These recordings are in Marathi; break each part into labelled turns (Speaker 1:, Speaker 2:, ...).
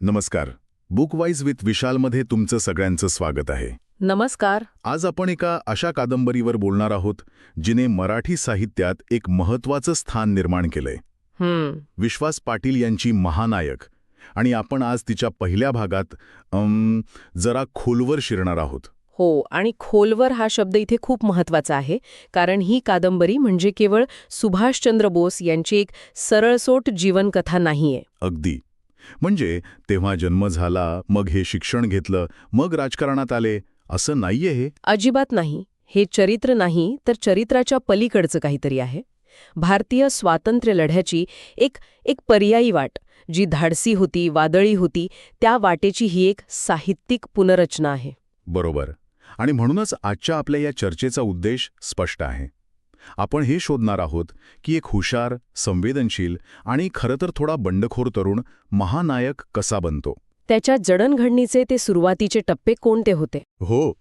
Speaker 1: नमस्कार. बुकवाईज विथ विशालमध्ये तुमचं सगळ्यांचं स्वागत आहे.
Speaker 2: नमस्कार.
Speaker 1: आज आपण एका अशा कादंबरीवर बोलणार आहोत जिने मराठी साहित्यात एक महत्त्वाचं स्थान निर्माण केलंय. विश्वास पाटील यांची महानायक. आणि आपण आज तिच्या पहिल्या भागात जरा खोलवर शिरणार आहोत.
Speaker 2: हो, आणि खोलवर हा शब्द इथे खूप महत्वाचा आहे, कारण ही कादंबरी म्हणजे केवळ सुभाषचंद्र बोस यांची एक सरळसोट जीवनकथा नाहीये.
Speaker 1: अगदी. म्हणजे तेव्हा जन्म झाला, मग हे शिक्षण घेतलं, मग राजकारणात आले, असं नाहीये हे.
Speaker 2: अजिबात नाही. हे चरित्र नाही, तर चरित्राच्या पलीकडचं काहीतरी आहे. भारतीय स्वातंत्र्य लढ्याची एक एक पर्यायी वाट, जी धाडसी होती, वादळी होती, त्या वाटेची ही एक साहित्यिक पुनर्रचना आहे.
Speaker 1: बरोबर. आणि म्हणूनच आजच्या आपल्या या चर्चेचा उद्देश स्पष्ट आहे. आपण हे शोधणार आहोत की एक हुशार, संवेदनशील आणि खरं तर थोडा बंडखोर तरुण महानायक कसा बनतो.
Speaker 2: त्याच्या जडणघडणीचे ते सुरुवातीचे टप्पे कोणते होते?
Speaker 1: हो,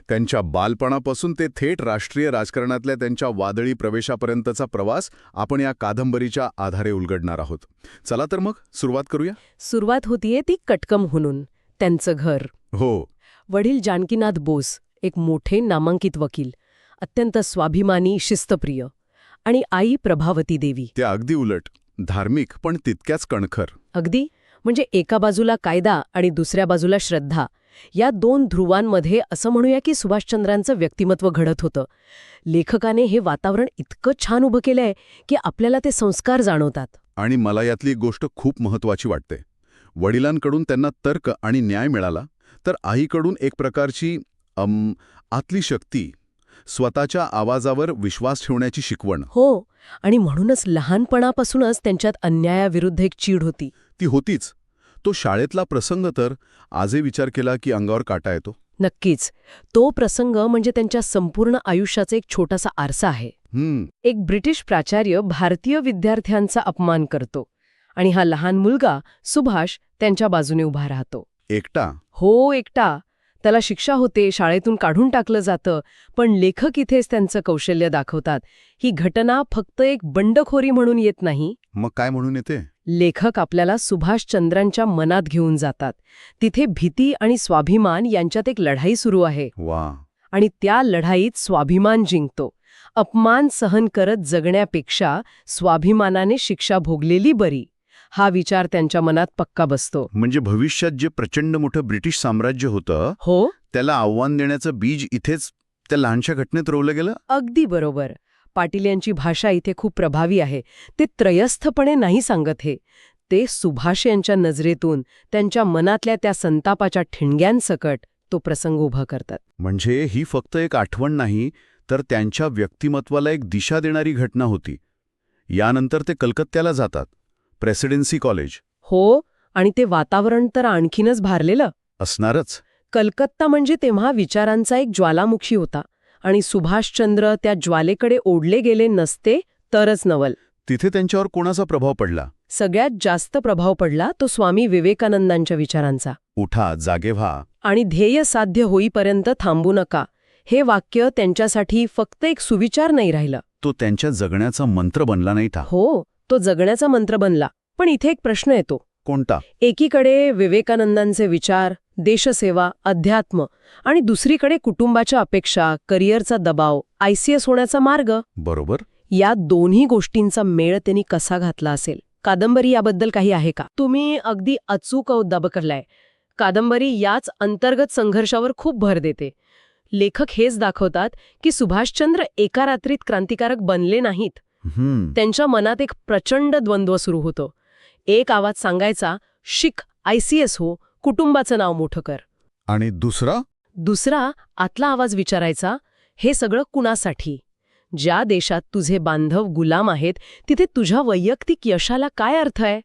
Speaker 1: त्यांच्या बालपणापासून ते थेट राष्ट्रीय राजकारणातल्या त्यांच्या वादळी प्रवेशापर्यंतचा प्रवास आपण या कादंबरीच्या आधारे उलगडणार आहोत. चला तर मग सुरुवात करूया.
Speaker 2: सुरुवात होतीये ती कटकमहून, त्यांचं घर.
Speaker 1: हो.
Speaker 2: वडील जानकीनाथ बोस, एक मोठे नामांकित वकील, अत्यंत स्वाभिमानी, शिस्तप्रिय, आणि आई प्रभावती देवी.
Speaker 1: ते अगदी उलट, धार्मिक पण तितक्याच कणखर.
Speaker 2: अगदी. म्हणजे एका बाजूला कायदा आणि दुसऱ्या बाजूला श्रद्धा, या दोन ध्रुवांमध्ये असं म्हणूया की सुभाषचंद्रांचं व्यक्तिमत्व घडत होतं. लेखकाने हे वातावरण इतकं छान उभं केलंय की आपल्याला ते संस्कार जाणवतात.
Speaker 1: आणि मला यातली गोष्ट खूप महत्त्वाची वाटते. वडिलांकडून त्यांना तर्क आणि न्याय मिळाला, तर आईकडून एक प्रकारची आतली शक्ती, स्वतःच्या आवाजावर विश्वास ठेवण्याची शिकवण.
Speaker 2: हो, आणि म्हणूनच लहानपणापासूनच त्यांच्यात अन्यायाविरुद्ध एक चीड होती.
Speaker 1: ती होतीच. तो शाळेतला प्रसंग तर आजही विचार केला की अंगावर काटा येतो.
Speaker 2: नक्कीच. तो प्रसंग म्हणजे त्यांच्या संपूर्ण आयुष्याचा एक छोटासा आरसा आहे. एक ब्रिटिश प्राचार्य भारतीय विद्यार्थ्यांचा अपमान करतो, आणि हा लहान मुलगा सुभाष त्यांच्या बाजूने उभा राहतो.
Speaker 1: एकटा?
Speaker 2: हो, एकटा. त्याला शिक्षा होते, शाळेतून काढून टाकलं जातं, पण लेखक इथेच त्यांचं कौशल्य दाखवतात. ही घटना फक्त एक बंडखोरी म्हणून येत नाही.
Speaker 1: मग काय म्हणून येते?
Speaker 2: लेखक आपल्याला सुभाषचंद्रांच्या मनात घेऊन जातात. तिथे भीती आणि स्वाभिमान यांच्यात एक लढाई सुरू आहे.
Speaker 1: वा.
Speaker 2: आणि त्या लढाईत स्वाभिमान जिंकतो. अपमान सहन करत जगण्यापेक्षा स्वाभिमानाने शिक्षा भोगलेली बरी, हा विचार त्यांच्या मनात पक्का बसतो.
Speaker 1: म्हणजे भविष्यात जे प्रचंड मोठं ब्रिटिश साम्राज्य होतं,
Speaker 2: हो,
Speaker 1: त्याला आव्हान देण्याचं बीज इथेच त्या लहानशा घटनेत रोवलं गेलं.
Speaker 2: अगदी बरोबर. पाटील यांची भाषा इथे खूप प्रभावी आहे. ते त्रयस्थपणे नाही सांगत हे. ते सुभाष यांच्या नजरेतून, त्यांच्या मनातल्या त्या संतापाच्या ठिणग्यांसकट तो प्रसंग उभा करतात.
Speaker 1: म्हणजे ही फक्त एक आठवण नाही, तर त्यांच्या व्यक्तिमत्वाला एक दिशा देणारी घटना होती. यानंतर ते कलकत्त्याला जातात, प्रेसिडेन्सी कॉलेज.
Speaker 2: हो, आणि ते वातावरण तर आणखीनच भारलेलं
Speaker 1: असणारच.
Speaker 2: कलकत्ता म्हणजे तेव्हा विचारांचा एक ज्वालामुखी होता, आणि सुभाषचंद्र त्या ज्वालेकडे ओढले गेले नसते तरच नवल.
Speaker 1: तिथे त्यांच्यावर कोणाचा प्रभाव पडला?
Speaker 2: सगळ्यात जास्त प्रभाव पडला तो स्वामी विवेकानंदांच्या विचारांचा.
Speaker 1: उठा, जागे व्हा,
Speaker 2: आणि ध्येय साध्य होईपर्यंत थांबू नका, हे वाक्य त्यांच्यासाठी फक्त एक सुविचार नाही राहिलं.
Speaker 1: तो त्यांच्या जगण्याचा मंत्र बनला नाही था.
Speaker 2: हो, तो जगण्याचा मंत्र बनला. पण इथे एक प्रश्न येतो.
Speaker 1: कोणता?
Speaker 2: एकीकडे विवेकानंदांचे विचार, देशसेवा, अध्यात्म, आणि दुसरीकडे कुटुंबाच्या अपेक्षा, करिअरचा दबाव, ICS होण्याचा मार्ग.
Speaker 1: बरोबर.
Speaker 2: या दोन्ही गोष्टींचा मेळ त्यांनी कसा घातला असेल? कादंबरी याबद्दल काही आहे का? तुम्ही अगदी अचूक दबकलाय. कादंबरी याच अंतर्गत संघर्षावर खूप भर देते. लेखक हेच दाखवतात की सुभाषचंद्र एका रात्रीत क्रांतिकारक बनले नाहीत. त्यांच्या मनात एक प्रचंड द्वंद्व सुरू होतो. एक आवाज सांगायचा, शिक, ICS हो, कुटुंबाचं नाव मोठं कर.
Speaker 1: आणि
Speaker 2: दुसरा आतला आवाज विचारायचा, हे सगळं कुणासाठी? ज्या देशात तुझे बांधव गुलाम आहेत, तिथे तुझ्या वैयक्तिक यशाला काय अर्थ आहे?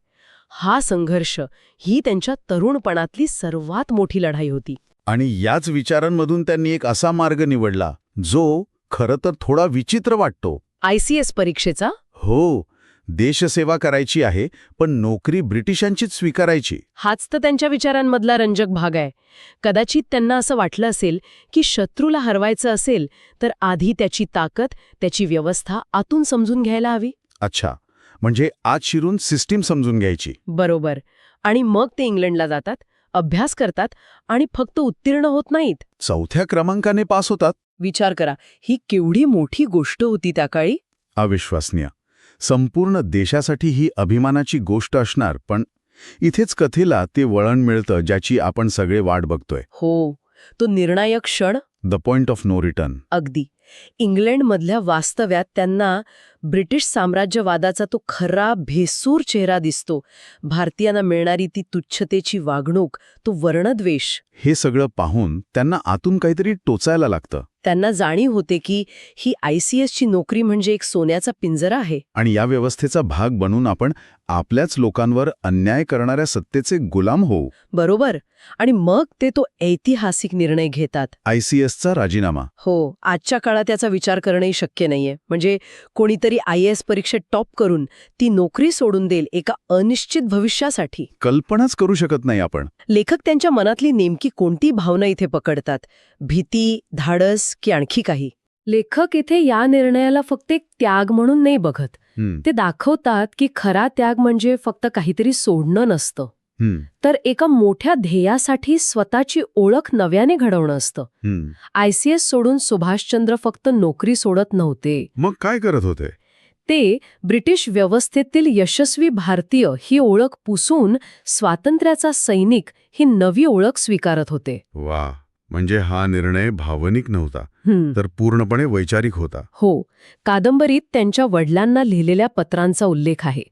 Speaker 2: हा संघर्ष ही त्यांच्या तरुणपणातली सर्वात मोठी लढाई होती.
Speaker 1: आणि याच विचारांमधून त्यांनी एक असा मार्ग निवडला जो खरं तर थोडा विचित्र वाटतो.
Speaker 2: ICS परीक्षेचा?
Speaker 1: हो, देशसेवा करायची आहे, पण नोकरी ब्रिटिशांचीच स्वीकारायची.
Speaker 2: हाच तर त्यांच्या विचारांमधला रंजक भाग आहे. कदाचित त्यांना असं वाटलं असेल की शत्रूला हरवायचं असेल तर आधी त्याची ताकद, त्याची व्यवस्था आतून समजून घ्यायला हवी.
Speaker 1: अच्छा, म्हणजे आत शिरून सिस्टीम समजून घ्यायची.
Speaker 2: बरोबर. आणि मग ते इंग्लंडला जातात, अभ्यास करतात आणि फक्त उत्तीर्ण होत नाहीत.
Speaker 1: 4थ्या क्रमांकाने पास होतात.
Speaker 2: विचार करा, ही केवढी मोठी गोष्ट होती त्या काळी.
Speaker 1: अविश्वसनीय. संपूर्ण देशासाठी ही अभिमानाची गोष्ट असणार, पण इथेच कथेला ते वळण मिळतं ज्याची आपण सगळे वाट बघतोय.
Speaker 2: हो, तो निर्णायक क्षण.
Speaker 1: The point of no return.
Speaker 2: अगदी. इंग्लंडमधल्या वास्तव्यात त्यांना ब्रिटिश साम्राज्यवादाचा तो खरा भेसूर चेहरा दिसतो. भारतीयांना मिळणारी ती तुच्छतेची वागणूक, तो वर्णद्वेष.
Speaker 1: हे सगळं पाहून त्यांना आतून काहीतरी टोचायला लागतं.
Speaker 2: त्यांना जाणीव होते की ही ICSची नोकरी म्हणजे एक सोन्याचा पिंजरा आहे.
Speaker 1: आणि या व्यवस्थेचा भाग बनून आपण आपल्याच लोकांवर अन्याय करणाऱ्या सत्तेचे गुलाम होऊ.
Speaker 2: बरोबर. आणि मग ते तो ऐतिहासिक निर्णय घेतात.
Speaker 1: ICSचा राजीनामा.
Speaker 2: हो, आजच्या काळात याचा विचार करणंही शक्य नाहीये. म्हणजे कोणीतरी IAS परीक्षेत टॉप करून ती नोकरी सोडून देईल एका अनिश्चित भविष्यासाठी.
Speaker 1: कल्पनाच करू शकत नाही आपण.
Speaker 2: लेखक त्यांच्या मनातली नेमकी कोणती भावना इथे पकडतात? भीती, धाडस की आणखी काही? लेखक इथे या निर्णयाला फक्त एक त्याग म्हणून नाही बघत. ते दाखवतात की खरा त्याग म्हणजे फक्त काहीतरी सोडणं नसतं, तर एका मोठ्या ध्येयासाठी स्वतःची ओळख नव्याने घडवणं असतं. ICS सोडून सुभाषचंद्र फक्त नोकरी सोडत नव्हते.
Speaker 1: मग काय करत होते?
Speaker 2: ते ब्रिटिश व्यवस्थेतील यशस्वी भारतीय ही ओळख पुसून स्वातंत्र्याचा सैनिक ही नवी ओळख स्वीकारत होते.
Speaker 1: वा, म्हणजे हा निर्णय भावनिक नव्हता, तर पूर्णपणे वैचारिक होता.
Speaker 2: हो. कादंबरीत त्यांच्या वडिलांना लिहिलेल्या पत्रांचा उल्लेख आहे.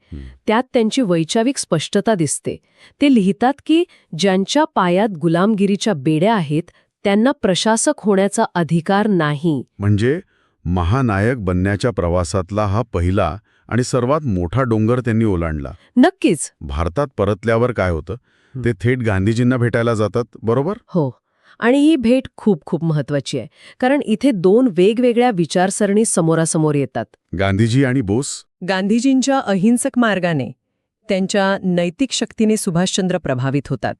Speaker 2: त्यात त्यांची वैचारिक स्पष्टता दिसते. ते लिहितात की ज्यांच्या पायात गुलामगिरीच्या बेड्या आहेत त्यांना प्रशासक होण्याचा अधिकार नाही.
Speaker 1: म्हणजे महानायक बनण्याच्या प्रवासातला हा पहिला आणि सर्वात मोठा डोंगर त्यांनी ओलांडला.
Speaker 2: नक्कीच.
Speaker 1: भारतात परतल्यावर काय होतं? ते थेट गांधीजींना भेटायला जातात, बरोबर?
Speaker 2: हो. आणि ही भेट खूप खूप महत्वाची आहे, कारण इथे दोन वेगवेगळ्या विचारसरणी समोरासमोर येतात.
Speaker 1: गांधीजी आणि बोस.
Speaker 2: गांधीजींच्या अहिंसक मार्गाने, त्यांच्या नैतिक शक्तीने सुभाषचंद्र प्रभावित होतात.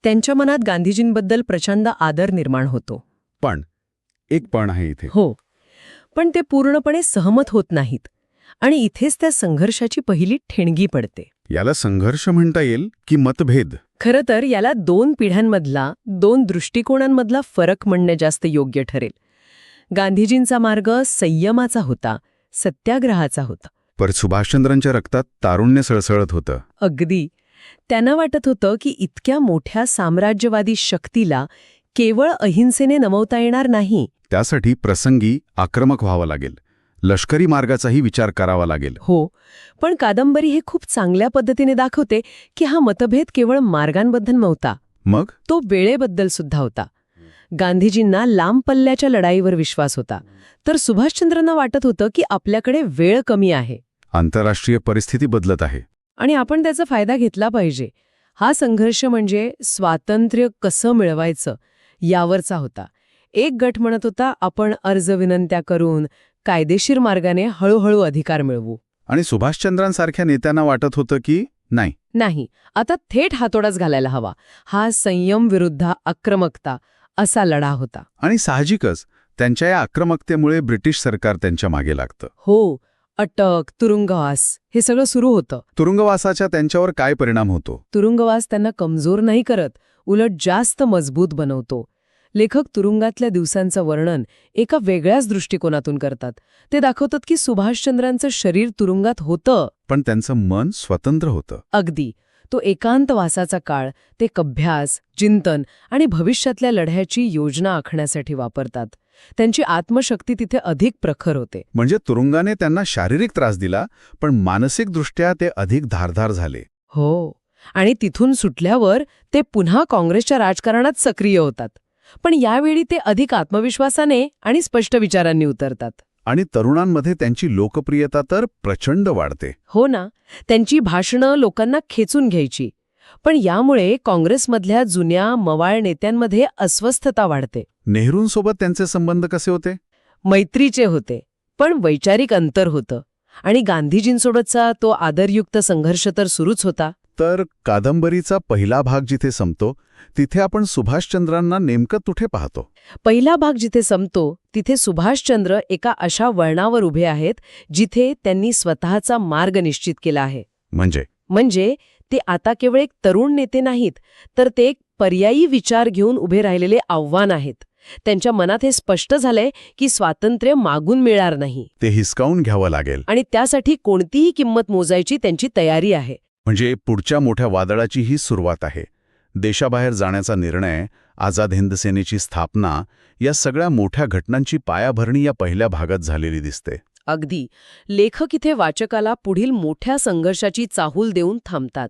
Speaker 2: त्यांच्या मनात गांधीजींबद्दल प्रचंड आदर निर्माण होतो.
Speaker 1: पण एक पण आहे इथे.
Speaker 2: हो, पण ते पूर्णपणे सहमत होत नाहीत. आणि इथेच त्या संघर्षाची पहिली ठिणगी पडते.
Speaker 1: याला संघर्ष म्हणता येईल की मतभेद?
Speaker 2: खरं तर याला दोन पिढ्यांमधला, दोन दृष्टिकोनांमधला फरक म्हणणे जास्त योग्य ठरेल. गांधीजींचा मार्ग संयमाचा होता, सत्याग्रहाचा होता.
Speaker 1: पर सुभाषचंद्रांच्या रक्तात तारुण्य सळसळत होतं.
Speaker 2: अगदी. त्यांना वाटत होतं की इतक्या मोठ्या साम्राज्यवादी शक्तीला केवळ अहिंसेने नमवता येणार नाही.
Speaker 1: त्यासाठी प्रसंगी आक्रमक व्हावं लागेल, लष्करी मार्गाचाही विचार करावा लागेल.
Speaker 2: हो, पण कादंबरी हे खूप चांगल्या पद्धतीने दाखवते की हा मतभेद केवळ मार्गांबद्दल नव्हता,
Speaker 1: मग
Speaker 2: तो वेळेबद्दल सुद्धा होता. गांधीजींना लांब पल्ल्याच्या लढाईवर विश्वास होता, तर सुभाषचंद्रांना वाटत होतं की आपल्याकडे वेळ कमी आहे,
Speaker 1: आंतरराष्ट्रीय परिस्थिती बदलत आहे
Speaker 2: आणि आपण त्याचा फायदा घेतला पाहिजे. हा संघर्ष म्हणजे स्वातंत्र्य कसं मिळवायचं यावरचा होता. एक गट म्हणत होता आपण अर्ज विनंत्या करून कायदेशीर मार्गाने हळूहळू अधिकार मिळवू,
Speaker 1: आणि सुभाषचंद्रांसारख्या नेत्यांना वाटत होतं की नाही,
Speaker 2: आता थेट हातोडाच घालायला हवा. हा संयम विरुद्ध आक्रमकता असा लढा होता.
Speaker 1: आणि साहजिकच त्यांच्या या आक्रमकतेमुळे ब्रिटिश सरकार त्यांच्या मागे लागतं.
Speaker 2: हो, अटक, तुरुंगवास हे सगळं सुरू होतं.
Speaker 1: तुरुंगवासाचा त्यांच्यावर काय परिणाम होतो?
Speaker 2: तुरुंगवास त्यांना कमजोर नाही करत, उलट जास्त मजबूत बनवतो. लेखक तुरुंगातल्या दिवसांचं वर्णन एका वेगळ्याच दृष्टिकोनातून करतात. ते दाखवतात की सुभाषचंद्रांचं शरीर तुरुंगात होतं,
Speaker 1: पण त्यांचं मन स्वतंत्र होतं.
Speaker 2: अगदी. तो एकांतवासाचा काळ ते अभ्यास, चिंतन आणि भविष्यातल्या लढ्याची योजना आखण्यासाठी वापरतात. त्यांची आत्मशक्ती तिथे अधिक प्रखर होते.
Speaker 1: म्हणजे तुरुंगाने त्यांना शारीरिक त्रास दिला, पण मानसिकदृष्ट्या ते अधिक धारदार झाले.
Speaker 2: हो, आणि तिथून सुटल्यावर ते पुन्हा काँग्रेसच्या राजकारणात सक्रिय होतात. पण यावेळी ते अधिक आत्मविश्वासाने आणि स्पष्ट विचारांनी उतरतात.
Speaker 1: आणि तरुणांमध्ये त्यांची लोकप्रियता तर प्रचंड वाढते.
Speaker 2: हो ना, त्यांची भाषणं लोकांना खेचून घ्यायची. पण यामुळे काँग्रेसमधल्या जुन्या मवाळ नेत्यांमध्ये अस्वस्थता वाढते.
Speaker 1: नेहरूंसोबत त्यांचे संबंध कसे होते?
Speaker 2: मैत्रीचे होते, पण वैचारिक अंतर होतं. आणि गांधीजींसोबतचा तो आदरयुक्त संघर्ष तर सुरूच होता.
Speaker 1: तर कादंबरीचा पहिला भाग जिथे संपतो तिथे आपण सुभाषचंद्रांना नेमकं कुठे पाहतो?
Speaker 2: पहिला भाग जिथे संपतो तिथे सुभाषचंद्र एका अशा वळणावर उभे आहेत जिथे त्यांनी स्वतःचा मार्ग निश्चित केला आहे.
Speaker 1: म्हणजे
Speaker 2: म्हणजे ते आता केवळ एक तरुण नेते नाहीत, तर ते एक पर्यायी विचार घेऊन उभे राहिलेले आव्हान आहेत. त्यांच्या मनात हे स्पष्ट झालंय की स्वातंत्र्य मागून मिळणार नाही
Speaker 1: ते हिसकावून घ्यावं लागेल.
Speaker 2: आणि त्यासाठी कोणतीही किंमत मोजायची त्यांची तयारी आहे.
Speaker 1: म्हणजे पुढच्या मोठ्या वादळाची ही सुरुवात आहे. देशाबाहेर जाण्याचा निर्णय, आझाद हिंद सेनेची स्थापना, या सगळ्या मोठ्या घटनांची पायाभरणी या पहिल्या भागात झालेली दिसते.
Speaker 2: अगदी. लेखक इथे वाचकाला पुढील मोठ्या संघर्षाची चाहूल देऊन थांबतात.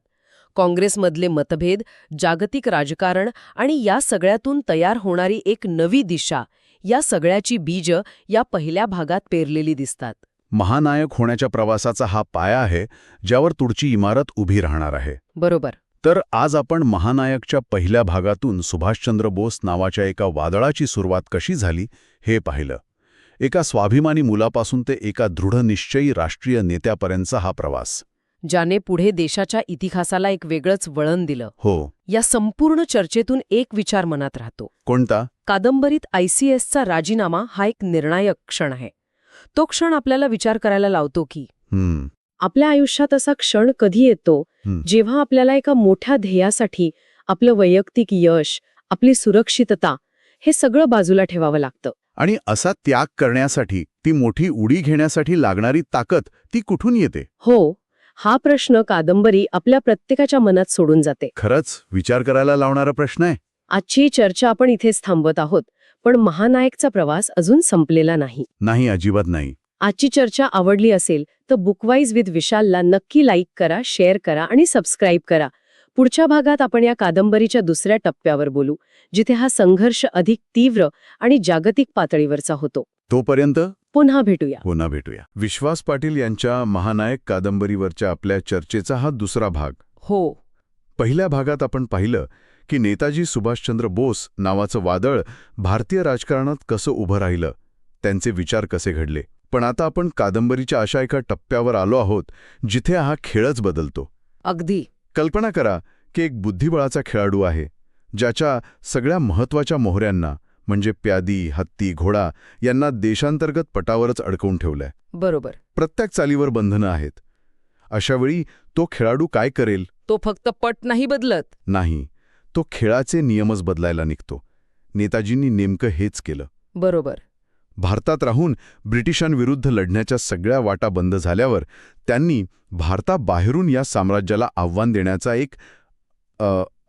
Speaker 2: काँग्रेसमधले मतभेद, जागतिक राजकारण आणि या सगळ्यातून तयार होणारी एक नवी दिशा, या सगळ्याची बीज या पहिल्या भागात पेरलेली दिसतात.
Speaker 1: महानायक होण्याच्या प्रवासाचा हा पाया आहे, ज्यावर पुढची इमारत उभी राहणार आहे.
Speaker 2: बरोबर.
Speaker 1: तर आज आपण महानायकच्या पहिल्या भागातून सुभाषचंद्र बोस नावाच्या एका वादळाची सुरुवात कशी झाली हे पाहिलं. एका स्वाभिमानी मुलापासून ते एका दृढनिश्चयी राष्ट्रीय नेत्यापर्यंतचा हा प्रवास,
Speaker 2: ज्याने पुढे देशाच्या इतिहासाला एक वेगळंच वळण दिलं.
Speaker 1: हो.
Speaker 2: या संपूर्ण चर्चेतून एक विचार मनात राहतो.
Speaker 1: कोणता?
Speaker 2: कादंबरीत ICSचा राजीनामा हा एक निर्णायक क्षण आहे. तो क्षण आपल्याला विचार करायला लावतो की आपल्या आयुष्यात असा क्षण कधी येतो जेव्हा आपल्याला एका मोठ्या ध्येयासाठी आपलं वैयक्तिक यश, आपली सुरक्षितता हे सगळं बाजूला ठेवावं लागतं.
Speaker 1: आणि असा त्याग करण्यासाठी, ती मोठी उडी घेण्यासाठी लागणारी ताकद ती कुठून येते?
Speaker 2: हो, हा प्रश्न कादंबरी आपल्या प्रत्येकाच्या मनात सोडून जाते.
Speaker 1: खरंच विचार करायला लावणारा प्रश्न आहे.
Speaker 2: आजची चर्चा आपण इथेच थांबवत आहोत, पण महानायकचा प्रवास अजून संपलेला नाही.
Speaker 1: नाही, अजिबात नाही.
Speaker 2: आजची चर्चा आवडली असेल तर बुकवाईज विथ विशालला नक्की लाईक करा, शेअर करा आणि सबस्क्राईब करा. पुढच्या भागात आपण या कादंबरीच्या दुसऱ्या टप्प्यावर बोलू, जिथे हा संघर्ष अधिक तीव्र आणि जागतिक पातळीवरचा होतो.
Speaker 1: तोपर्यंत
Speaker 2: पुन्हा भेटूया.
Speaker 1: विश्वास पाटील यांच्या महानायक कादंबरीवरच्या आपल्या चर्चेचा हा दुसरा भाग.
Speaker 2: हो.
Speaker 1: पहिल्या भागात आपण पाहिलं की नेताजी सुभाषचंद्र बोस नावाचं वादळ भारतीय राजकारणात कसं उभं राहिलं, त्यांचे विचार कसे घडले. पण आता आपण कादंबरीच्या अशा एका टप्प्यावर आलो आहोत जिथे हा खेळच बदलतो.
Speaker 2: अगदी.
Speaker 1: कल्पना करा की एक बुद्धिबळाचा खेळाडू आहे, ज्याच्या सगळ्या महत्त्वाच्या मोहऱ्यांना म्हणजे प्यादी, हत्ती, घोडा यांना देशांतर्गत पटावरच अडकवून ठेवलंय.
Speaker 2: बरोबर.
Speaker 1: प्रत्येक चालीवर बंधनं आहेत. अशावेळी तो खेळाडू काय करेल?
Speaker 2: तो फक्त पट नाही बदलत.
Speaker 1: नाही, तो खेळाचे नियमच बदलायला निघतो. नेताजींनी नेमकं हेच केलं.
Speaker 2: बरोबर.
Speaker 1: भारतात राहून ब्रिटिशांविरुद्ध लढण्याच्या सगळ्या वाटा बंद झाल्यावर त्यांनी भारताबाहेरून या साम्राज्याला आव्हान देण्याचा एक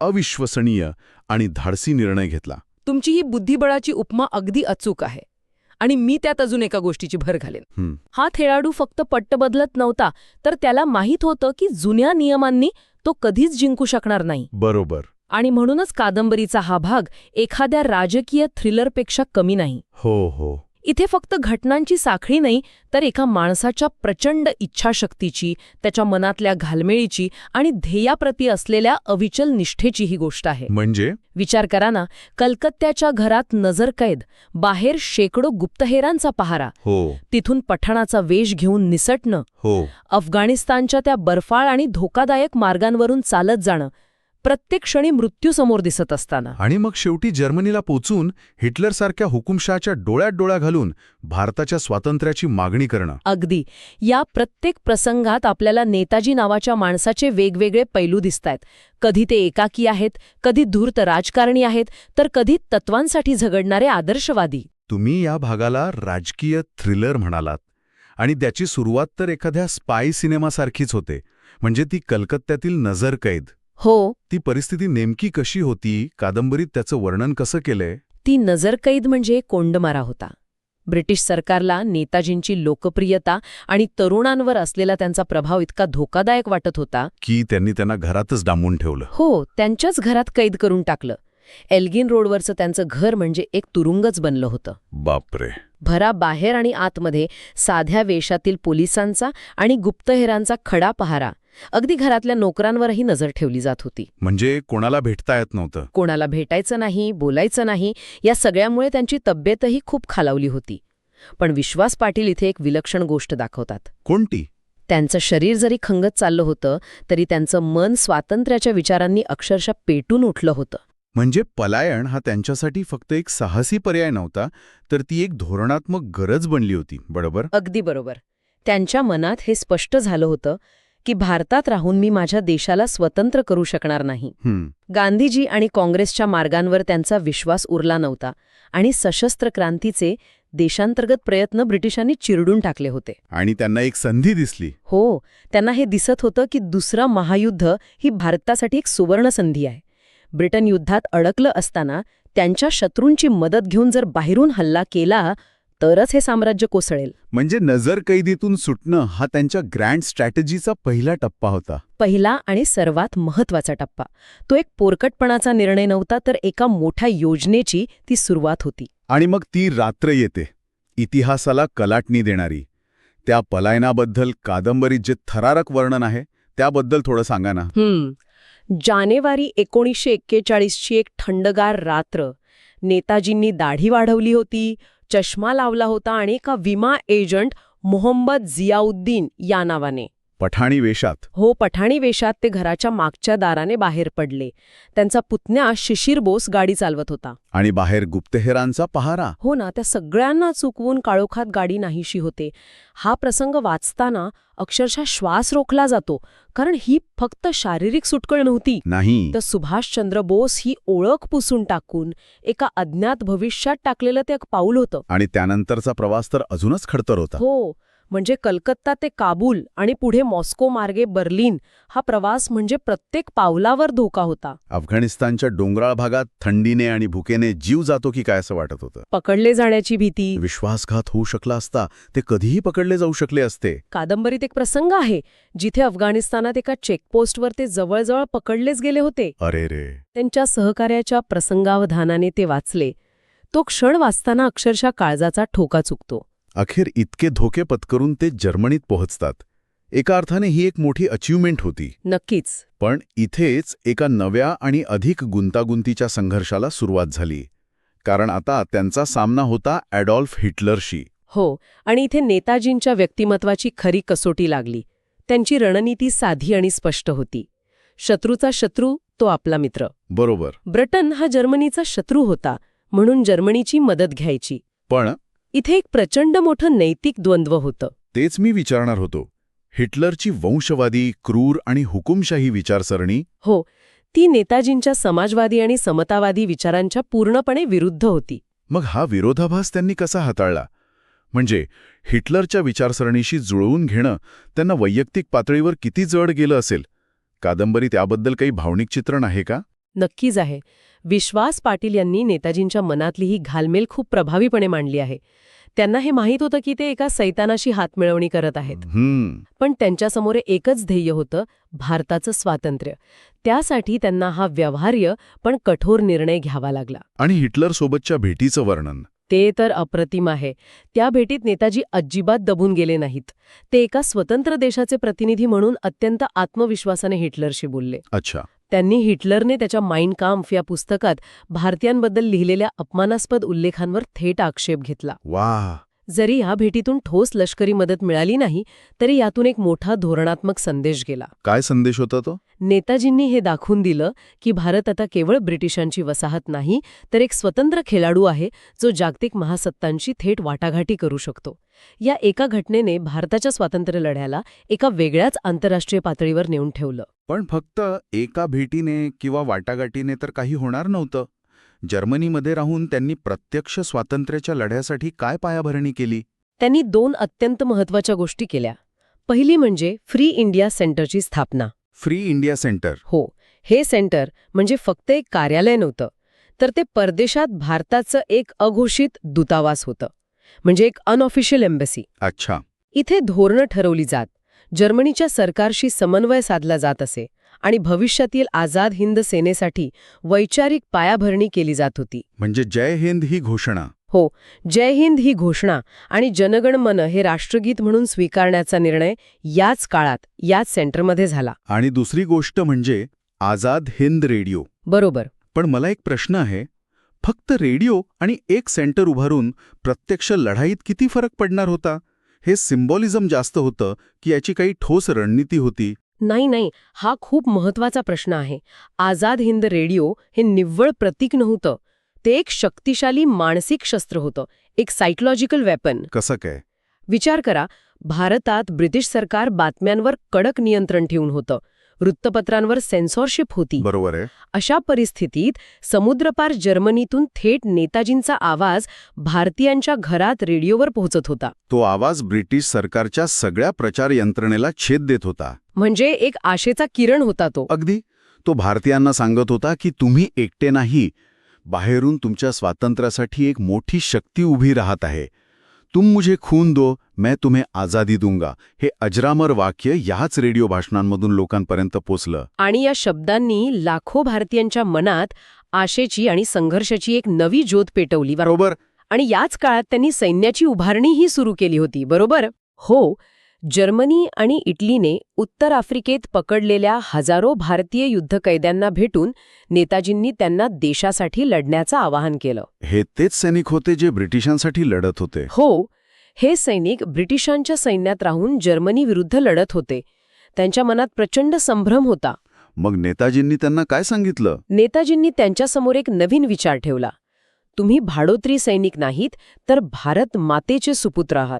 Speaker 1: अविश्वसनीय आणि धाडसी निर्णय घेतला.
Speaker 2: तुमची ही बुद्धिबळाची उपमा अगदी अचूक आहे. आणि मी त्यात अजून एका गोष्टीची भर घालेन. हा खेळाडू फक्त पट्ट बदलत नव्हता, तर त्याला माहीत होतं की जुन्या नियमांनी तो कधीच जिंकू शकणार नाही.
Speaker 1: बरोबर.
Speaker 2: आणि म्हणूनच कादंबरीचा हा भाग एखाद्या राजकीय थ्रिलरपेक्षा कमी नाही.
Speaker 1: हो.
Speaker 2: इथे फक्त घटनांची साखळी नाही, तर एका माणसाच्या प्रचंड इच्छाशक्तीची, त्याच्या मनातल्या घालमेळीची आणि ध्येयाप्रती असलेल्या अविचल निष्ठेची ही गोष्ट आहे.
Speaker 1: म्हणजे
Speaker 2: विचार करा ना, कलकत्त्याच्या घरात नजरकैद, बाहेर शेकडो गुप्तहेरांचा पहारा, तिथून पठाणाचा वेश घेऊन निसटणं, अफगाणिस्तानच्या त्या बर्फाळ आणि धोकादायक मार्गांवरून चालत जाणं, प्रत्येक क्षणी मृत्यूसमोर दिसत असताना,
Speaker 1: आणि मग शेवटी जर्मनीला पोचून हिटलरसारख्या हुकुमशहाच्या डोळ्यात डोळा घालून भारताच्या स्वातंत्र्याची मागणी करणं.
Speaker 2: अगदी. या प्रत्येक प्रसंगात आपल्याला नेताजी नावाच्या माणसाचे वेगवेगळे पैलू दिसतायत. कधी ते एकाकी आहेत, कधी धूर्त राजकारणी आहेत, तर कधी तत्वांसाठी झगडणारे आदर्शवादी.
Speaker 1: तुम्ही या भागाला राजकीय थ्रिलर म्हणालात, आणि त्याची सुरुवात तर एखाद्या स्पाय सिनेमासारखीच होते. म्हणजे ती कलकत्त्यातील नजरकैद.
Speaker 2: हो.
Speaker 1: ती परिस्थिती नेमकी कशी होती? कादंबरीत त्याचं वर्णन कसं केलंय?
Speaker 2: ती नजरकैद म्हणजे कोंडमारा होता. ब्रिटिश सरकारला नेताजींची लोकप्रियता आणि तरुणांवर असलेला त्यांचा प्रभाव इतका धोकादायक वाटत होता
Speaker 1: की त्यांना घरातच डांबून ठेवलं.
Speaker 2: हो, त्यांच्याच घरात कैद करून टाकलं. एल्गिन रोडवरचं त्यांचं घर म्हणजे एक तुरुंगच बनलं होतं.
Speaker 1: बापरे.
Speaker 2: भरा बाहेर आणि आतमध्ये साध्या वेशातील पोलिसांचा आणि गुप्तहेरांचा खडा पहारा. अगदी घरातल्या नोकरांवरही नजर ठेवली जात होती.
Speaker 1: म्हणजे कोणाला भेटता येत नव्हतं.
Speaker 2: कोणाला भेटायचं नाही, बोलायचं नाही. या सगळ्यामुळे त्यांची तब्येतही खूप खालावली होती. पण विश्वास पाटील इथे एक विलक्षण गोष्ट दाखवतात.
Speaker 1: कोणती?
Speaker 2: त्यांचं शरीर जरी खंगत चाललं होतं, तरी त्यांचं मन स्वातंत्र्याच्या विचारांनी अक्षरशः पेटून उठलं होतं.
Speaker 1: म्हणजे पलायन हा त्यांच्यासाठी फक्त एक साहसी पर्याय नव्हता, तर ती एक धोरणात्मक गरज बनली होती. बरोबर?
Speaker 2: अगदी बरोबर. त्यांच्या मनात हे स्पष्ट झालं होतं की भारतात राहून मी माझ्या देशाला स्वतंत्र करू शकणार नाही. गांधीजी आणि काँग्रेसच्या मार्गांवर त्यांचा विश्वास उरला नव्हता आणि सशस्त्र क्रांतीचे देशांतर्गत प्रयत्न ब्रिटिशांनी चिरडून टाकले होते.
Speaker 1: आणि त्यांना एक संधी दिसली.
Speaker 2: हो, त्यांना हे दिसत होतं की दुसरं महायुद्ध ही भारतासाठी एक सुवर्ण संधी आहे. ब्रिटन युद्धात अडकलं असताना त्यांच्या शत्रूंची मदत घेऊन जर बाहेरून हल्ला केला तरच हे साम्राज्य कोसळेल.
Speaker 1: म्हणजे नजरकैदीतून सुटणं हा त्यांच्या ग्रँड स्ट्रॅटेजीचा पहिला टप्पा होता.
Speaker 2: पहिला आणि सर्वात महत्वाचा टप्पा. तो एक पोरकटपणाचा निर्णय नव्हता, तर एका मोठ्या योजनेची ती सुरुवात होती.
Speaker 1: आणि मग ती रात्र येते, इतिहासाला कलाटणी देणारी. त्या पलायनाबद्दल कादंबरीत जे थरारक वर्णन आहे त्याबद्दल थोडं सांगा ना.
Speaker 2: जानेवारी 1941ची एक थंडगार रात्र. नेताजींनी दाढी वाढवली होती, चष्मा लावला होता आणि एका विमा एजंट मोहम्मद जियाउद्दीन या नावाने
Speaker 1: पठाणी वेशात.
Speaker 2: हो, पठाणी वेशात ते घराच्या मागच्या दाराने बाहेर पडले. त्यांचा पुतण्या शिशिर बोस गाडी चालवत होता.
Speaker 1: आणि बाहेर गुप्तहेरांचा पहारा.
Speaker 2: हो ना, त्या सगळ्यांना चुकवून काळोखात गाडी नाहीशी होते. हा प्रसंग वाचताना अक्षरशः श्वास रोखला जातो, कारण ही फक्त शारीरिक सुटकळ नव्हती.
Speaker 1: नाही,
Speaker 2: तर सुभाषचंद्र बोस ही ओळख पुसून टाकून एका अज्ञात भविष्यात टाकलेलं ते एक पाऊल होतं.
Speaker 1: आणि त्यानंतरचा प्रवास तर अजूनच खडतर होता.
Speaker 2: हो, म्हणजे कलकत्ता ते काबूल आणि पुढे मॉस्को मार्गे बर्लिन, हा प्रवास म्हणजे प्रत्येक पावलावर धोका होता.
Speaker 1: अफगाणिस्तानच्या डोंगराळ भागात थंडीने आणि भुकेने जीव जातो की काय असं वाटत होतं.
Speaker 2: पकडले जाण्याची भीती.
Speaker 1: विश्वासघात होऊ शकला असता, ते कधीही पकडले जाऊ शकले असते.
Speaker 2: कादंबरीत एक प्रसंग आहे जिथे अफगाणिस्तानात एका चेकपोस्टवर ते जवळजवळ पकडलेच गेले होते.
Speaker 1: अरे रे.
Speaker 2: त्यांच्या सहकार्याच्या प्रसंगावधानाने ते वाचले. तो क्षण वाचताना अक्षरशः काळजाचा ठोका चुकतो.
Speaker 1: अखेर इतके धोके पत्करून ते जर्मनीत पोहोचतात. एका अर्थाने ही एक मोठी अचिव्हमेंट होती.
Speaker 2: नक्कीच.
Speaker 1: पण इथेच एका नव्या आणि अधिक गुंतागुंतीच्या संघर्षाला सुरुवात झाली. कारण आता त्यांचा सामना होता ॲडॉल्फ हिटलरशी.
Speaker 2: हो, आणि इथे नेताजींच्या व्यक्तिमत्वाची खरी कसोटी लागली. त्यांची रणनीती साधी आणि स्पष्ट होती. शत्रूचा शत्रू तो आपला मित्र.
Speaker 1: बरोबर.
Speaker 2: ब्रिटन हा जर्मनीचा शत्रू होता, म्हणून जर्मनीची मदत घ्यायची.
Speaker 1: पण
Speaker 2: इथे एक प्रचंड मोठं नैतिक द्वंद्व होतं.
Speaker 1: तेच मी विचारणार होतो. हिटलरची वंशवादी, क्रूर आणि हुकुमशाही विचारसरणी,
Speaker 2: हो, ती नेताजींच्या समाजवादी आणि समतावादी विचारांच्या पूर्णपणे विरुद्ध होती.
Speaker 1: मग हा विरोधाभास त्यांनी कसा हाताळला? म्हणजे हिटलरच्या विचारसरणीशी जुळवून घेणं त्यांना वैयक्तिक पातळीवर किती जड गेलं असेल? कादंबरीत त्याबद्दल काही भावनिक चित्रण आहे का?
Speaker 2: नक्कीच आहे. विश्वास पाटील यांनी नेताजींच्या मनातली ही घालमेल खूप प्रभावीपणे मांडली आहे. त्यांना हे माहीत होतं की ते एका सैतानाशी हातमिळवणी करत आहेत. पण त्यांच्यासमोर एकच ध्येय होतं, भारताचं स्वातंत्र्य. त्यासाठी त्यांना हा व्यवहार्य पण कठोर निर्णय घ्यावा लागला.
Speaker 1: आणि हिटलरसोबतच्या भेटीचं वर्णन
Speaker 2: ते तर अप्रतिम आहे. त्या भेटीत नेताजी अजिबात दबून गेले नाहीत. ते एका स्वतंत्र देशाचे प्रतिनिधी म्हणून अत्यंत आत्मविश्वासाने हिटलरशी बोलले.
Speaker 1: अच्छा.
Speaker 2: त्यांनी हिटलरने त्याच्या माइन काम्फ या पुस्तकात भारतीयांबद्दल लिहिलेल्या अपमानास्पद उल्लेखांवर थेट आक्षेप घेतला.
Speaker 1: वाह.
Speaker 2: जरी या भेटीतून ठोस लष्करी मदत मिळाली नाही, तरी यातून एक मोठा धोरणात्मक संदेश गेला.
Speaker 1: काय संदेश होता तो?
Speaker 2: नेताजींनी हे दाखवून दिलं की भारत आता केवळ ब्रिटिशांची वसाहत नाही, तर एक स्वतंत्र खेळाडू आहे जो जागतिक महासत्तांशी थेट वाटाघाटी करू शकतो. या एका घटनेने भारताच्या स्वातंत्र्य लढ्याला एका वेगळ्याच आंतरराष्ट्रीय पातळीवर नेऊन ठेवलं.
Speaker 1: पण फक्त एका भेटीने किंवा वाटाघाटीने तर काही होणार नव्हतं. जर्मनीमध्ये राहून त्यांनी प्रत्यक्ष स्वातंत्र्याच्या लढ्यासाठी काय पायाभरणी केली?
Speaker 2: त्यांनी 2 अत्यंत महत्त्वाच्या गोष्टी केल्या. पहिली म्हणजे फ्री इंडिया सेंटरची स्थापना.
Speaker 1: Free India centre?
Speaker 2: हो, हे सेंटर म्हणजे फक्त एक कार्यालय नव्हतं, तर ते परदेशात भारताचं एक अघोषित दूतावास होतं. म्हणजे एक अनऑफिशियल एम्बसी.
Speaker 1: अच्छा.
Speaker 2: इथे धोरणं ठरवली जात, जर्मनीच्या सरकारशी समन्वय साधला जात असे आणि भविष्यातील आझाद हिंद सेनेसाठी वैचारिक पायाभरणी केली जात होती.
Speaker 1: म्हणजे जय हिंद ही घोषणा?
Speaker 2: हो, जय हिंद ही घोषणा आणि जनगण मन हे राष्ट्रगीत म्हणून स्वीकारण्याचा निर्णय याच काळात याच सेंटरमध्ये झाला.
Speaker 1: आणि दुसरी गोष्ट म्हणजे आझाद हिंद रेडिओ.
Speaker 2: बरोबर.
Speaker 1: पण मला एक प्रश्न आहे, फक्त रेडिओ आणि एक सेंटर उभारून प्रत्यक्ष लढाईत किती फरक पडणार होता? हे सिम्बॉलिझम जास्त होतं की याची काही ठोस रणनीती होती?
Speaker 2: नाही, हा खूप महत्वाचा प्रश्न आहे. आझाद हिंद रेडिओ हे निव्वळ प्रतीक नव्हतं. ते एक शक्तिशाली मानसिक शस्त्र होतं, एक सायकोलॉजिकल वेपन.
Speaker 1: कसं काय?
Speaker 2: विचार करा, भारतात ब्रिटिश सरकार बातम्यांवर कडक नियंत्रण ठेवून होतं. वृत्तपत्रांवर सेन्सॉरशिप होती.
Speaker 1: बरोबर आहे.
Speaker 2: अशा परिस्थितीत समुद्रपार जर्मनीतून थेट नेताजींचा आवाज भारतीयांच्या घरात रेडिओवर पोहोचत होता.
Speaker 1: तो आवाज ब्रिटिश सरकारच्या सगळ्या प्रचार यंत्रणेला छेद देत होता.
Speaker 2: म्हणजे एक आशेचा किरण होता तो.
Speaker 1: अगदी. तो भारतीयांना सांगत होता की तुम्ही एकटे नाही, बाहेरून तुमच्या स्वातंत्र्यासाठी एक मोठी शक्ती उभी राहत आहे. तुम मुझे खून दो, मैं तुम्हें आजादी दूंगा, हे अजरामर वाक्य याच रेडिओ भाषणांमधून लोकांपर्यंत पोचलं.
Speaker 2: आणि या शब्दांनी लाखो भारतीयांच्या मनात आशेची आणि संघर्षाची एक नवी ज्योत पेटवली.
Speaker 1: बरोबर.
Speaker 2: आणि याच काळात त्यांनी सैन्याची उभारणीही सुरू केली होती. बरोबर? हो. जर्मनी आणि इटलीने उत्तर आफ्रिकेत पकडलेल्या हजारो भारतीय युद्धकैद्यांना भेटून नेताजींनी त्यांना देशासाठी लढण्याचं आवाहन केलं.
Speaker 1: हे तेच सैनिक होते जे ब्रिटिशांसाठी लढत होते.
Speaker 2: हो. हे सैनिक ब्रिटिशांच्या सैन्यात राहून जर्मनी विरुद्ध लढत होते. त्यांच्या मनात प्रचंड संभ्रम होता.
Speaker 1: मग नेताजींनी त्यांना काय सांगितलं?
Speaker 2: नेताजींनी त्यांच्यासमोर एक नवीन विचार ठेवला. तुम्ही भाडोत्री सैनिक नाहीत, तर भारत मातेचे सुपुत्र आहात.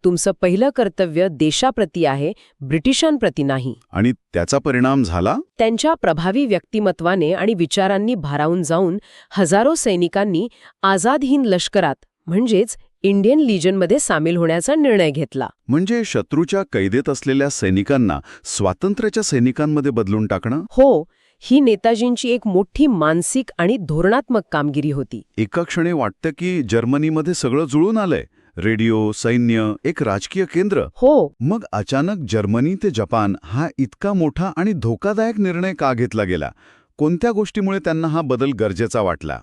Speaker 2: तुमचं पहिलं कर्तव्य देशाप्रती आहे, ब्रिटिशांप्रती नाही.
Speaker 1: आणि त्याचा परिणाम झाला?
Speaker 2: त्यांच्या प्रभावी व्यक्तिमत्वाने आणि विचारांनी भारावून जाऊन हजारो सैनिकांनी आझाद हिंद लष्करात म्हणजेच इंडियन लीजनमध्ये सामील होण्याचा निर्णय घेतला.
Speaker 1: म्हणजे शत्रूच्या कैदेत असलेल्या सैनिकांना स्वातंत्र्याच्या सैनिकांमध्ये बदलून टाकणं?
Speaker 2: हो. ही नेताजींची एक मोठी मानसिक आणि धोरणात्मक कामगिरी होती.
Speaker 1: एका क्षणी वाटतं की जर्मनीमध्ये सगळं जुळून आलंय. रेडिओ, सैन्य, एक राजकीय केंद्र.
Speaker 2: हो.
Speaker 1: मग अचानक जर्मनी ते जपान हा इतका मोठा आणि धोकादायक निर्णय का घेतला गेला? कोणत्या गोष्टीमुळे त्यांना हा बदल गरजेचा वाटला?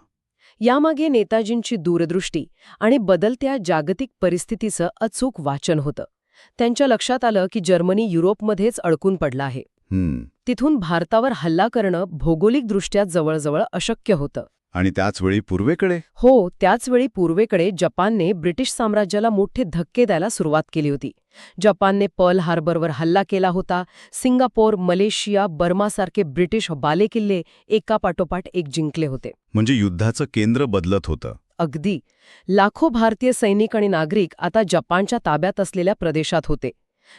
Speaker 2: यामागे नेताजींची दूरदृष्टी आणि बदलत्या जागतिक परिस्थितीचं अचूक वाचन होतं. त्यांच्या लक्षात आलं की जर्मनी युरोपमध्येच अडकून पडला आहे. तिथून भारतावर हल्ला करणं भौगोलिकदृष्ट्या जवळजवळ अशक्य होतं.
Speaker 1: आणि त्याचवेळी पूर्वेकडे?
Speaker 2: हो. त्याचवेळी पूर्वेकडे जपानने ब्रिटिश साम्राज्याला मोठे धक्के द्यायला सुरुवात केली होती. जपानने पर्ल हार्बरवर हल्ला केला होता. सिंगापोर, मलेशिया, बर्मासारखे ब्रिटिश बालेकिल्ले एकापाठोपाठ एक जिंकले होते.
Speaker 1: म्हणजे युद्धाचं केंद्र बदलत होतं.
Speaker 2: अगदी. लाखो भारतीय सैनिक आणि नागरिक आता जपानच्या ताब्यात असलेल्या प्रदेशात होते.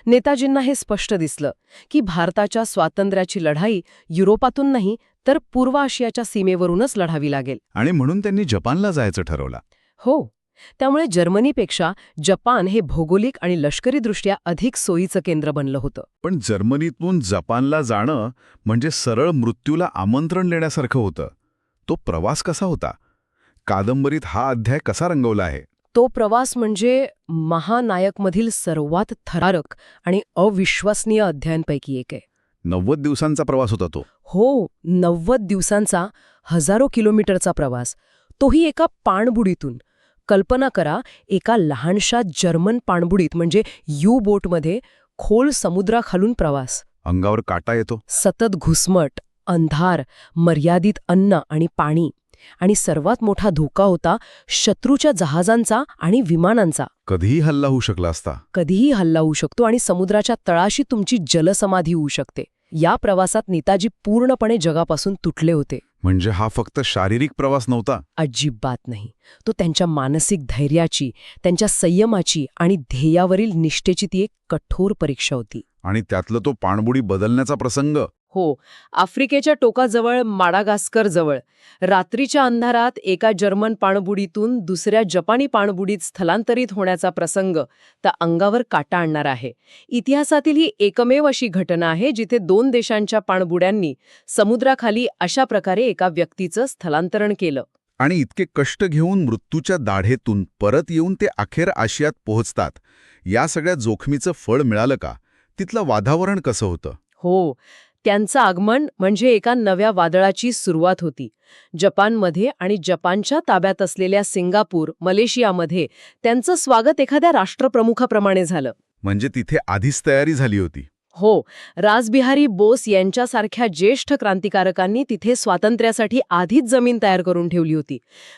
Speaker 2: नेताजींना हे स्पष्ट दिसलं की भारताच्या स्वातंत्र्याची लढाई युरोपातून नाही, तर पूर्व आशियाच्या सीमेवरूनच लढावी लागेल.
Speaker 1: आणि म्हणून त्यांनी जपानला जायचं ठरवलं.
Speaker 2: हो. त्यामुळे जर्मनीपेक्षा जपान हे भौगोलिक आणि लष्करीदृष्ट्या अधिक सोयीचं केंद्र बनलं होतं.
Speaker 1: पण जर्मनीतून जपानला जाणं म्हणजे सरळ मृत्यूला आमंत्रण देण्यासारखं होतं. तो प्रवास कसा होता? कादंबरीत हा अध्याय कसा रंगवला आहे?
Speaker 2: तो प्रवास म्हणजे महानायकमधील सर्वात थरारक आणि अविश्वसनीय अध्यायांपैकी एक आहे.
Speaker 1: 90 दिवसांचा प्रवास होता तो.
Speaker 2: हो. 90 दिवसांचा, हजारो किलोमीटरचा प्रवास. तोही एका पाणबुडीतून. कल्पना करा, एका लहानशा जर्मन पाणबुडीत म्हणजे यू बोटमध्ये खोल समुद्राखालून प्रवास.
Speaker 1: अंगावर काटा येतो.
Speaker 2: सतत घुसमट, अंधार, मर्यादित अन्न आणि पाणी. आणि सर्वात मोठा धोका होता शत्रूच्या जहाजांचा आणि विमानांचा.
Speaker 1: कधीही हल्ला होऊ शकला असता.
Speaker 2: कधीही हल्ला होऊ शकतो आणि समुद्राच्या तळाशी तुमची जलसमाधी होऊ शकते. या प्रवासात नेताजी पूर्णपणे जगापासून तुटले होते.
Speaker 1: म्हणजे हा फक्त शारीरिक प्रवास नव्हता?
Speaker 2: अजिबात नाही. तो त्यांच्या मानसिक धैर्याची, त्यांच्या संयमाची आणि ध्येयावरील निष्ठेची ती एक कठोर परीक्षा होती.
Speaker 1: आणि त्यातलं तो पाणबुडी बदलण्याचा प्रसंग?
Speaker 2: हो. आफ्रिकेच्या टोकाजवळ माडागास्कर जवळ रात्रीच्या अंधारात एका जर्मन पाणबुडीतून दुसऱ्या जपानी पाणबुडीत स्थलांतरित होण्याचा प्रसंग त्या अंगावर काटा आणणार आहे. इतिहासातील ही एकमेव अशी घटना आहे जिथे दोन देशांच्या पाणबुड्यांनी समुद्राखाली अशा प्रकारे एका व्यक्तीचं स्थलांतरण केलं.
Speaker 1: आणि इतके कष्ट घेऊन मृत्यूच्या दाढेतून परत येऊन ते अखेर आशियात पोहोचतात. या सगळ्या जोखमीचं फळ मिळालं का? तिथलं वातावरण कसं होतं?
Speaker 2: हो. त्यांचं आगमन म्हणजे एका नव्या वादळाची सुरुवात होती. जपानमध्ये आणि जपानच्या ताब्यात असलेल्या सिंगापूर, मलेशियामध्ये त्यांचं स्वागत एखाद्या राष्ट्रप्रमुखाप्रमाणे झालं.
Speaker 1: म्हणजे तिथे आधीच तयारी झाली होती.
Speaker 2: हो. रासबिहारी बोस यांच्यासारख्या ज्येष्ठ क्रांतिकारकांनी तिथे स्वातंत्र्यासाठी आधीच जमीन तयार करून ठेवली होती.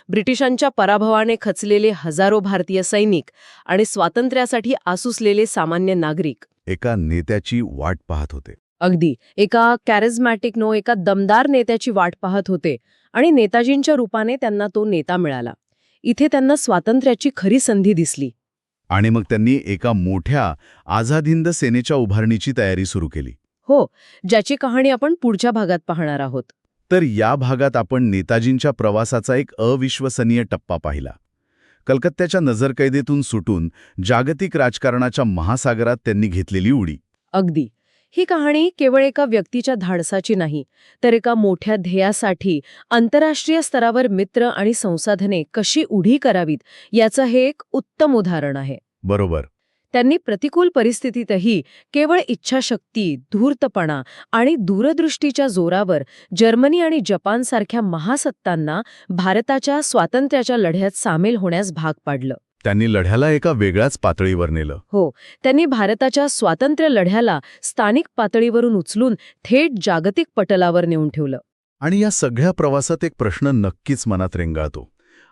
Speaker 2: ब्रिटिशांच्या पराभवाने खचलेले हजारो भारतीय सैनिक आणि स्वातंत्र्यासाठी आसुसलेले सामान्य नागरिक
Speaker 1: एका नेत्याची वाट पाहत होते.
Speaker 2: अगदी. एका एका दमदार नेत्याची वाट पाहत होते आणि नेताजींच्या रूपाने त्यांना तो नेता मिळाला. इथे त्यांना स्वातंत्र्याची खरी संधी दिसली.
Speaker 1: आणि मग त्यांनी एका मोठ्या आझाद हिंद सेनेच्या उभारणीची तयारी सुरू केली.
Speaker 2: हो, ज्याची कहाणी आपण पुढच्या भागात पाहणार आहोत.
Speaker 1: तर या भागात आपण नेताजींच्या प्रवासाचा एक अविश्वसनीय टप्पा पाहिला. कलकत्त्याच्या नजरकैदेतून सुटून जागतिक राजकारणाच्या महासागरात त्यांनी घेतलेली उडी.
Speaker 2: अगदी. ही कहाणी केवळ एका व्यक्तीच्या धाडसाची नाही, तर एका मोठ्या ध्येयासाठी आंतरराष्ट्रीय स्तरावर मित्र आणि संसाधने कशी उडी करावीत याचं हे एक उत्तम उदाहरण आहे.
Speaker 1: बरोबर.
Speaker 2: त्यांनी प्रतिकूल परिस्थितीतही केवळ इच्छाशक्ती, धूर्तपणा आणि दूरदृष्टीच्या जोरावर जर्मनी आणि जपानसारख्या महासत्तांना भारताच्या स्वातंत्र्याच्या लढ्यात सामील होण्यास भाग पाडलं.
Speaker 1: त्यांनी लढ्याला एका वेगळ्याच पातळीवर नेलं.
Speaker 2: हो, त्यांनी भारताच्या स्वातंत्र्य लढ्याला स्थानिक पातळीवरून उचलून थेट जागतिक पटलावर नेऊन ठेवलं.
Speaker 1: आणि या सगळ्या प्रवासात एक प्रश्न नक्कीच मनात रेंगाळतो.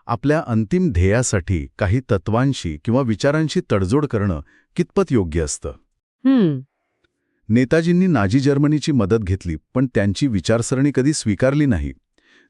Speaker 1: आपल्या अंतिम ध्येयासाठी काही तत्वांशी किंवा विचारांशी तडजोड करणं कितपत योग्य असतं? नेताजींनी नाझी जर्मनीची मदत घेतली, पण त्यांची विचारसरणी कधी स्वीकारली नाही.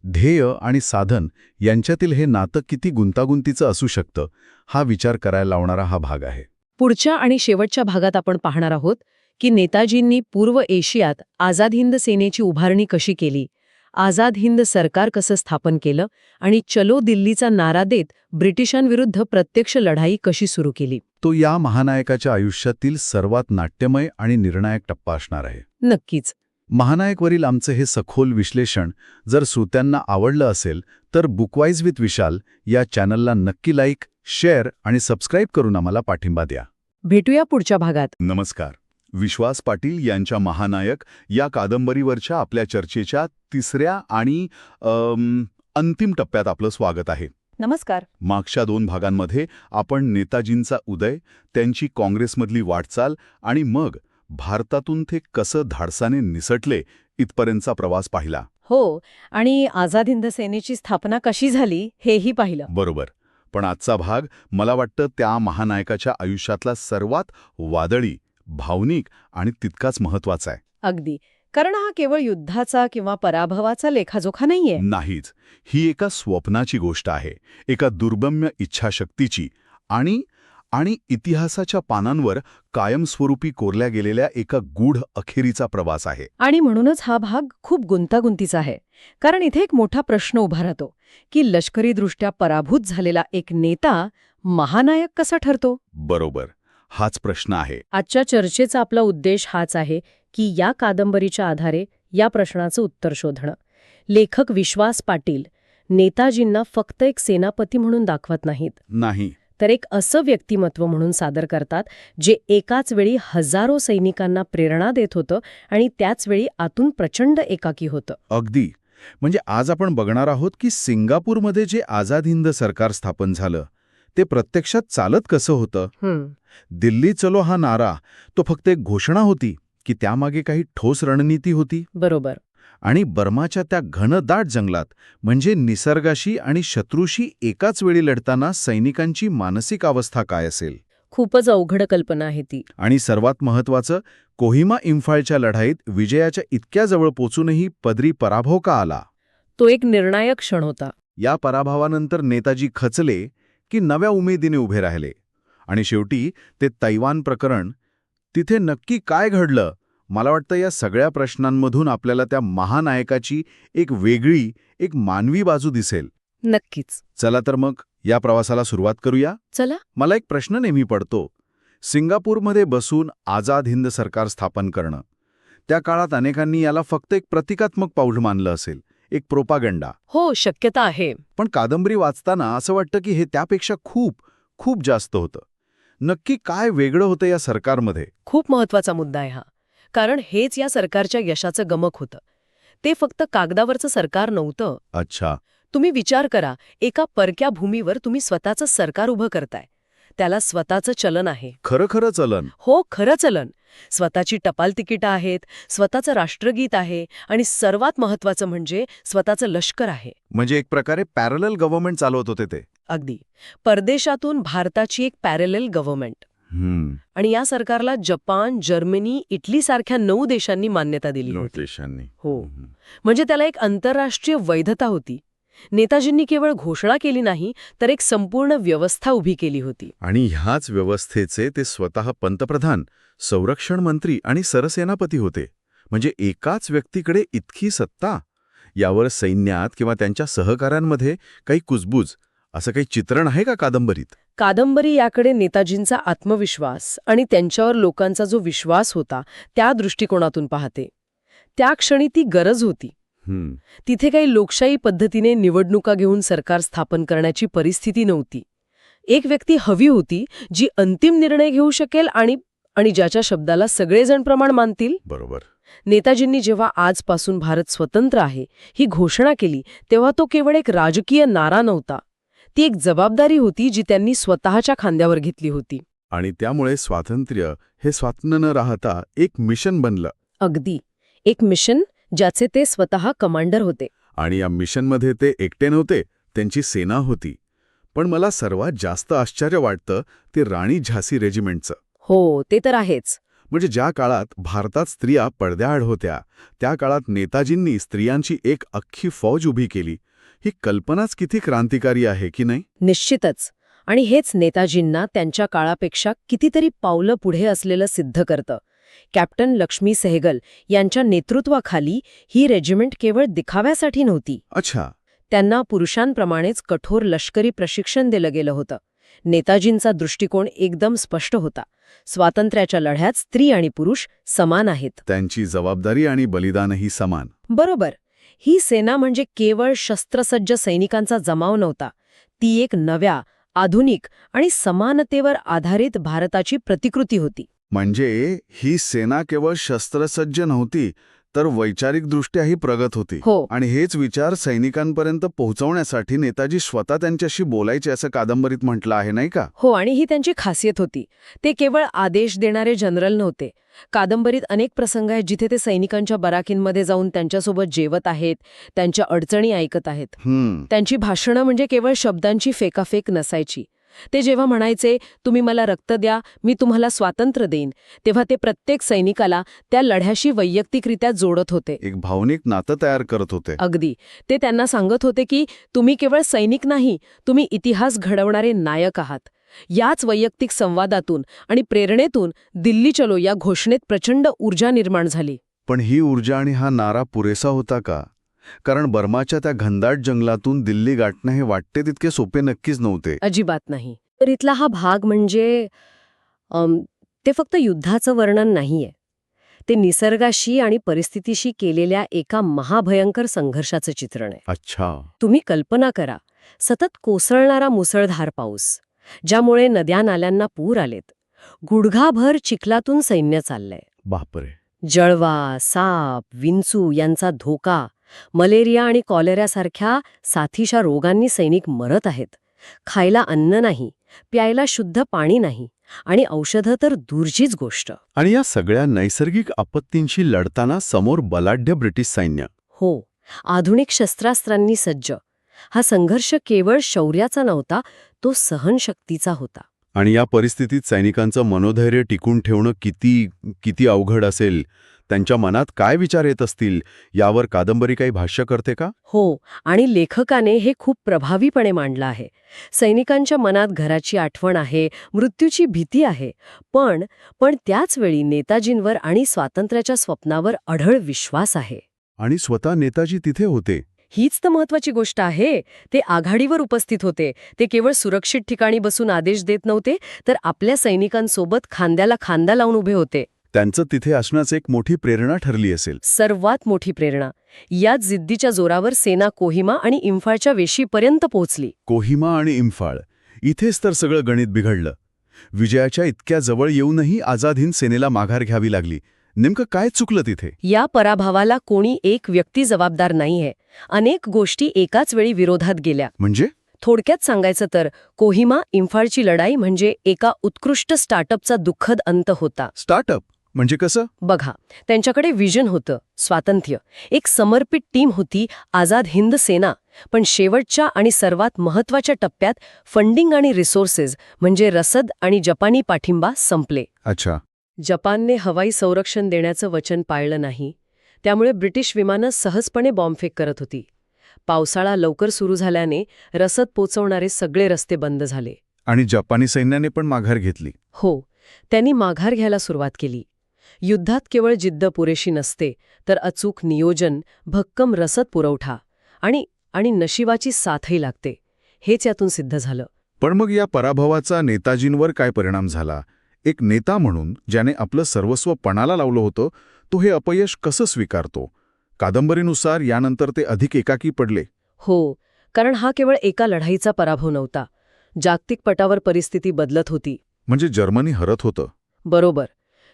Speaker 1: ध्येय आणि साधन यांच्यातील हे नातं किती गुंतागुंतीचं असू शकतं, हा विचार करायला लावणारा हा भाग आहे.
Speaker 2: पुढच्या आणि शेवटच्या भागात आपण पाहणार आहोत की नेताजींनी पूर्व एशियात आझाद हिंद सेनेची उभारणी कशी केली, आझाद हिंद सरकार कसं स्थापन केलं आणि चलो दिल्लीचा नारा देत ब्रिटिशांविरुद्ध प्रत्यक्ष लढाई कशी सुरू केली.
Speaker 1: तो या महानायकाच्या आयुष्यातील सर्वात नाट्यमय आणि निर्णायक टप्पा असणार आहे.
Speaker 2: नक्कीच.
Speaker 1: महानायकवरील आमचे हे सखोल विश्लेषण जर श्रोत्यांना आवडलं असेल तर बुकवाईज विथ विशाल या चॅनलला नक्की लाईक, शेअर आणि सबस्क्राईब करून आम्हाला पाठिंबा द्या.
Speaker 2: भेटूया पुढच्या भागात.
Speaker 1: नमस्कार. विश्वास पाटील यांच्या महानायक या कादंबरीवरच्या आपल्या चर्चेच्या तिसऱ्या आणि अंतिम टप्प्यात आपलं स्वागत आहे.
Speaker 2: नमस्कार.
Speaker 1: मागच्या 2 भागांमध्ये आपण नेताजींचा उदय, त्यांची काँग्रेसमधली वाटचाल आणि मग भारतातून ते कसं धाडसाने निसटले इथपर्यंतचा प्रवास पाहिला.
Speaker 2: हो, आणि आझाद हिंद सेनेची स्थापना कशी झाली हेही पाहिलं.
Speaker 1: बरोबर. पण आजचा भाग मला वाटतं त्या महानायकाच्या आयुष्यातला सर्वात वादळी, भावनिक आणि तितकाच महत्वाचा आहे.
Speaker 2: अगदी. कारण हा केवळ युद्धाचा किंवा पराभवाचा लेखाजोखा नाहीये.
Speaker 1: नाहीच. ही एका स्वप्नाची गोष्ट आहे, एका दुर्गम्य इच्छाशक्तीची आणि इतिहासाच्या पानांवर कायमस्वरूपी कोरल्या गेलेल्या एका गूढ अखेरीचा प्रवास आहे.
Speaker 2: आणि म्हणूनच हा भाग खूप गुंतागुंतीचा आहे. कारण इथे एक मोठा प्रश्न उभा राहतो की लष्करीदृष्ट्या पराभूत झालेला एक नेता महानायक कसा ठरतो.
Speaker 1: बरोबर. हाच प्रश्न आहे.
Speaker 2: आजच्या चर्चेचा आपला उद्देश हाच आहे की या कादंबरीच्या आधारे या प्रश्नाचं उत्तर शोधणं. लेखक विश्वास पाटील नेताजींना फक्त एक सेनापती म्हणून दाखवत नाहीत,
Speaker 1: नाही
Speaker 2: तर एक असं व्यक्तिमत्व म्हणून सादर करतात जे एकाच वेळी हजारो सैनिकांना प्रेरणा देत होतं आणि त्याचवेळी आतून प्रचंड एकाकी होतं.
Speaker 1: अगदी. म्हणजे आज आपण बघणार आहोत की सिंगापूरमध्ये जे आझाद हिंद सरकार स्थापन झालं ते प्रत्यक्षात चालत कसं होतं. दिल्ली चलो हा नारा तो फक्त एक घोषणा होती की त्यामागे काही ठोस रणनीती होती.
Speaker 2: बरोबर.
Speaker 1: आणि बर्माच्या त्या घनदाट जंगलात म्हणजे निसर्गाशी आणि शत्रूशी एकाच वेळी लढताना सैनिकांची मानसिक अवस्था काय असेल.
Speaker 2: खूपच अवघड कल्पना आहे ती.
Speaker 1: आणि सर्वात महत्त्वाचं, कोहिमा इम्फाळच्या लढाईत विजयाच्या इतक्या जवळ पोचूनही पदरी पराभव का आला.
Speaker 2: तो एक निर्णायक क्षण होता.
Speaker 1: या पराभवानंतर नेताजी खचले की नव्या उमेदीने उभे राहिले. आणि शेवटी ते तैवान प्रकरण, तिथे नक्की काय घडलं. मला वाटतं या सगळ्या प्रश्नांमधून आपल्याला त्या महानायकाची एक वेगळी, एक मानवी बाजू दिसेल.
Speaker 2: नक्कीच.
Speaker 1: चला तर मग या प्रवासाला सुरुवात करूया.
Speaker 2: चला.
Speaker 1: मला एक प्रश्न नेहमी पडतो. सिंगापूरमध्ये बसून आझाद हिंद सरकार स्थापन करणं, त्या काळात अनेकांनी याला फक्त एक प्रतिकात्मक पाऊल मानलं असेल, एक प्रोपागंडा.
Speaker 2: हो, शक्यता आहे.
Speaker 1: पण कादंबरी वाचताना असं वाटतं की हे त्यापेक्षा खूप खूप जास्त होतं. नक्की काय वेगळं होतं या सरकारमध्ये.
Speaker 2: खूप महत्वाचा मुद्दा आहे हा. कारण हेच या सरकारच्या यशाचं गमक होतं. ते फक्त कागदावरचं सरकार नव्हतं.
Speaker 1: अच्छा.
Speaker 2: तुम्ही विचार करा, एका परक्या भूमीवर तुम्ही स्वतःचं सरकार उभं करताय. त्याला स्वतःचं चलन आहे.
Speaker 1: खरं चलन.
Speaker 2: हो, खरं चलन. स्वतःची टपाल तिकीटं आहेत, स्वतःचं राष्ट्रगीत आहे आणि सर्वात महत्वाचं म्हणजे स्वतःचं लष्कर आहे.
Speaker 1: म्हणजे एक प्रकारे पॅरलल गव्हर्नमेंट चालवत होते ते.
Speaker 2: अगदी. परदेशातून भारताची एक पॅरलल गव्हर्नमेंट. आणि या सरकारला जपान, जर्मनी, इटली सारख्या 9 देशांनी मान्यता दिली होती.
Speaker 1: देशांनी.
Speaker 2: हो. म्हणजे त्याला एक आंतरराष्ट्रीय वैधता होती. नेताजींनी केवळ घोषणा केली नाही तर एक संपूर्ण व्यवस्था उभी केली होती.
Speaker 1: आणि ह्याच व्यवस्थेचे ते स्वतः पंतप्रधान, संरक्षण मंत्री आणि सरसेनापती होते. म्हणजे एकाच व्यक्तीकडे इतकी सत्ता. यावर सैन्यात किंवा त्यांच्या सहकाऱ्यांमध्ये काही कुजबूज असं काही चित्रण आहे का कादंबरीत?
Speaker 2: कादंबरी याकडे नेताजींचा आत्मविश्वास आणि त्यांच्यावर लोकांचा जो विश्वास होता त्या दृष्टिकोनातून पाहते. त्या क्षणी ती गरज होती. तिथे काही लोकशाही पद्धतीने निवडणुका घेऊन सरकार स्थापन करण्याची परिस्थिती नव्हती. एक व्यक्ती हवी होती जी अंतिम निर्णय घेऊ शकेल आणि ज्याच्या शब्दाला सगळेजण प्रमाण मानतील.
Speaker 1: बरोबर.
Speaker 2: नेताजींनी जेव्हा आजपासून भारत स्वतंत्र आहे ही घोषणा केली तेव्हा तो केवळ एक राजकीय नारा नव्हता. ती एक जबाबदारी होती जी त्यांनी स्वतःच्या खांद्यावर घेतली होती.
Speaker 1: आणि त्यामुळे स्वातंत्र्य हे स्वप्न न राहता एक मिशन बनलं.
Speaker 2: अगदी. एक मिशन ज्याचे ते स्वतः कमांडर होते.
Speaker 1: आणि या मिशनमध्ये ते एकटे नव्हते, त्यांची सेना होती. पण मला सर्वात जास्त आश्चर्य वाटतं ते राणी झाशी रेजिमेंटचं.
Speaker 2: हो, ते तर आहेच.
Speaker 1: म्हणजे ज्या काळात भारतात स्त्रिया पडद्याआड होत्या, त्या काळात नेताजींनी स्त्रियांची एक अख्खी फौज उभी केली. ही कल्पनाच किती क्रांतिकारी आहे की नाही?
Speaker 2: निश्चितच. आणि हेच नेताजींना त्यांच्या काळापेक्षा कितीतरी पावलं पुढे असलेलं सिद्ध करतं. कॅप्टन लक्ष्मी सेहगल यांच्या नेतृत्वाखाली ही रेजिमेंट केवळ दिखाव्यासाठी नव्हती.
Speaker 1: अच्छा.
Speaker 2: त्यांना पुरुषांप्रमाणेच कठोर लष्करी प्रशिक्षण दिलं गेलं होतं. नेताजींचा दृष्टिकोन एकदम स्पष्ट होता. स्वातंत्र्याच्या लढ्यात स्त्री आणि पुरुष समान आहेत.
Speaker 1: त्यांची जबाबदारी आणि बलिदानही समान.
Speaker 2: बरोबर. ही सेना म्हणजे केवळ शस्त्रसज्ज सैनिकांचा जमाव नव्हता. ती एक नव्या, आधुनिक आणि समानतेवर आधारित भारताची प्रतिकृती होती.
Speaker 1: म्हणजे ही सेना केवळ शस्त्रसज्ज नव्हती, तर वैचारिकदृष्ट्याही प्रगत होती.
Speaker 2: हो.
Speaker 1: आणि हेच विचार सैनिकांपर्यंत पोहोचवण्यासाठी नेताजी स्वतः त्यांच्याशी बोलायचे असं कादंबरीत म्हटलं आहे, नाही का?
Speaker 2: हो, आणि ही त्यांची खासियत होती. ते केवळ आदेश देणारे जनरल नव्हते. कादंबरीत अनेक प्रसंग आहेत जिथे ते सैनिकांच्या बराकींमध्ये जाऊन त्यांच्यासोबत जेवत आहेत, त्यांच्या अडचणी ऐकत आहेत. त्यांची भाषणं म्हणजे केवळ शब्दांची फेकाफेक नसायची. ते जेव्हा म्हणायचे, तुम्ही मला रक्त द्या, मी तुम्हाला स्वातंत्र्य देईन, तेव्हा ते प्रत्येक सैनिकाला त्या लढ्याशी वैयक्तिकरित्या जोडत होते.
Speaker 1: एक भावनिक नातं तयार करत होते.
Speaker 2: अगदी. ते त्यांना सांगत होते की तुम्ही केवळ सैनिक नाही, तुम्ही इतिहास घडवणारे नायक आहात. याच वैयक्तिक संवादातून आणि प्रेरणेतून दिल्ली चलो या घोषणेत प्रचंड ऊर्जा निर्माण झाली.
Speaker 1: पण ही ऊर्जा आणि हा नारा पुरेसा होता का? कारण बर्माच्या त्या घनदाट जंगलातून दिल्ली गाठणं हे वाटते तितके सोपे नक्कीच नव्हते.
Speaker 2: अजिबात नाही. तर इथला हा भाग म्हणजे ते फक्त युद्धाचं वर्णन नाहीये. ते निसर्गाशी आणि परिस्थितीशी केलेल्या एका महाभयंकर संघर्षाचं चित्रण आहे.
Speaker 1: अच्छा.
Speaker 2: तुम्ही कल्पना करा, सतत कोसळणारा मुसळधार पाऊस, ज्यामुळे नद्या-नाल्यांना पूर आलेत. गुडघाभर चिखलातून सैन्य चाललंय.
Speaker 1: बापरे.
Speaker 2: जळवा, साप, विंचू यांचा धोका, मलेरिया आणि कॉलेरासारख्या साथीच्या रोगांनी सैनिक मरत आहेत. खायला अन्न नाही, प्यायला शुद्ध पाणी नाही आणि औषधं तर दूरचीच गोष्ट.
Speaker 1: आणि या सगळ्या नैसर्गिक आपत्तींशी लढताना समोर बलाढ्य ब्रिटिश सैन्य.
Speaker 2: हो, आधुनिक शस्त्रास्त्रांनी सज्ज. हा संघर्ष केवळ शौर्याचा नव्हता, तो सहनशक्तीचा होता.
Speaker 1: आणि या परिस्थितीत सैनिकांचं मनोधैर्य टिकून ठेवणं किती अवघड असेल, त्यांच्या मनात काय विचार येत असतील, यावर कादंबरी काही भाष्य करते का?
Speaker 2: हो, आणि लेखकाने हे खूप प्रभावीपणे मांडलं आहे. सैनिकांच्या मनात घराची आठवण आहे, मृत्यूची भीती आहे, पण त्याच वेळी नेताजींवर आणि स्वातंत्र्याच्या स्वप्नावर अढळ विश्वास आहे.
Speaker 1: आणि स्वतः नेताजी तिथे होते.
Speaker 2: हीच तर महत्वाची गोष्ट आहे. ते आघाडीवर उपस्थित होते. ते केवळ सुरक्षित ठिकाणी बसून आदेश देत नव्हते, तर आपल्या सैनिकांसोबत खांद्याला खांदा लावून उभे होते.
Speaker 1: त्यांचं तिथे असण्याचं एक मोठी प्रेरणा ठरली असेल.
Speaker 2: सर्वात मोठी प्रेरणा. याच जिद्दीच्या जोरावर सेना कोहिमा आणि इम्फाळच्या वेशीपर्यंत पोहोचली.
Speaker 1: कोहिमा आणि इम्फाळ, इथेच तर सगळं गणित बिघडलं. विजयाच्या इतक्या जवळ येऊनही आझाद हिंद सेनेला माघार घ्यावी लागली. नेमकं काय चुकलं तिथे?
Speaker 2: या पराभवाला कोणी एक व्यक्ती जबाबदार नाहीये. अनेक गोष्टी एकाच वेळी विरोधात गेल्या.
Speaker 1: म्हणजे?
Speaker 2: थोडक्यात सांगायचं तर कोहिमा इम्फाळची लढाई म्हणजे एका उत्कृष्ट स्टार्टअपचा दुःखद अंत होता.
Speaker 1: स्टार्टअप म्हणजे कसं?
Speaker 2: बघा, त्यांच्याकडे विजन होतं, स्वातंत्र्य, एक समर्पित टीम होती, आझाद हिंद सेना. पण शेवटच्या आणि सर्वात महत्वाच्या टप्प्यात फंडिंग आणि रिसोर्सेस म्हणजे रसद आणि जपानी पाठिंबा संपले.
Speaker 1: अच्छा.
Speaker 2: जपानने हवाई संरक्षण देण्याचं वचन पाळलं नाही. त्यामुळे ब्रिटिश विमानं सहजपणे बॉम्बफेक करत होती. पावसाळा लवकर सुरू झाल्याने रसद पोचवणारे सगळे रस्ते बंद झाले.
Speaker 1: आणि जपानी सैन्याने पण माघार घेतली.
Speaker 2: हो, त्यांनी माघार घ्यायला सुरुवात केली. युद्धात केवळ जिद्द पुरेशी नसते, तर अचूक नियोजन, भक्कम रसद पुरवठा आणि नशिबाची साथही लागते. हेच यातून सिद्ध झालं.
Speaker 1: पण मग या पराभवाचा नेताजींवर काय परिणाम झाला? एक नेता म्हणून ज्याने आपलं सर्वस्व पणाला लावलं होतं, तो हे अपयश कसं स्वीकारतो? कादंबरीनुसार यानंतर ते अधिक एकाकी पडले.
Speaker 2: हो, कारण हा केवळ एका लढाईचा पराभव नव्हता. जागतिक पटावर परिस्थिती बदलत होती.
Speaker 1: म्हणजे जर्मनी हरत होतं.
Speaker 2: बरोबर.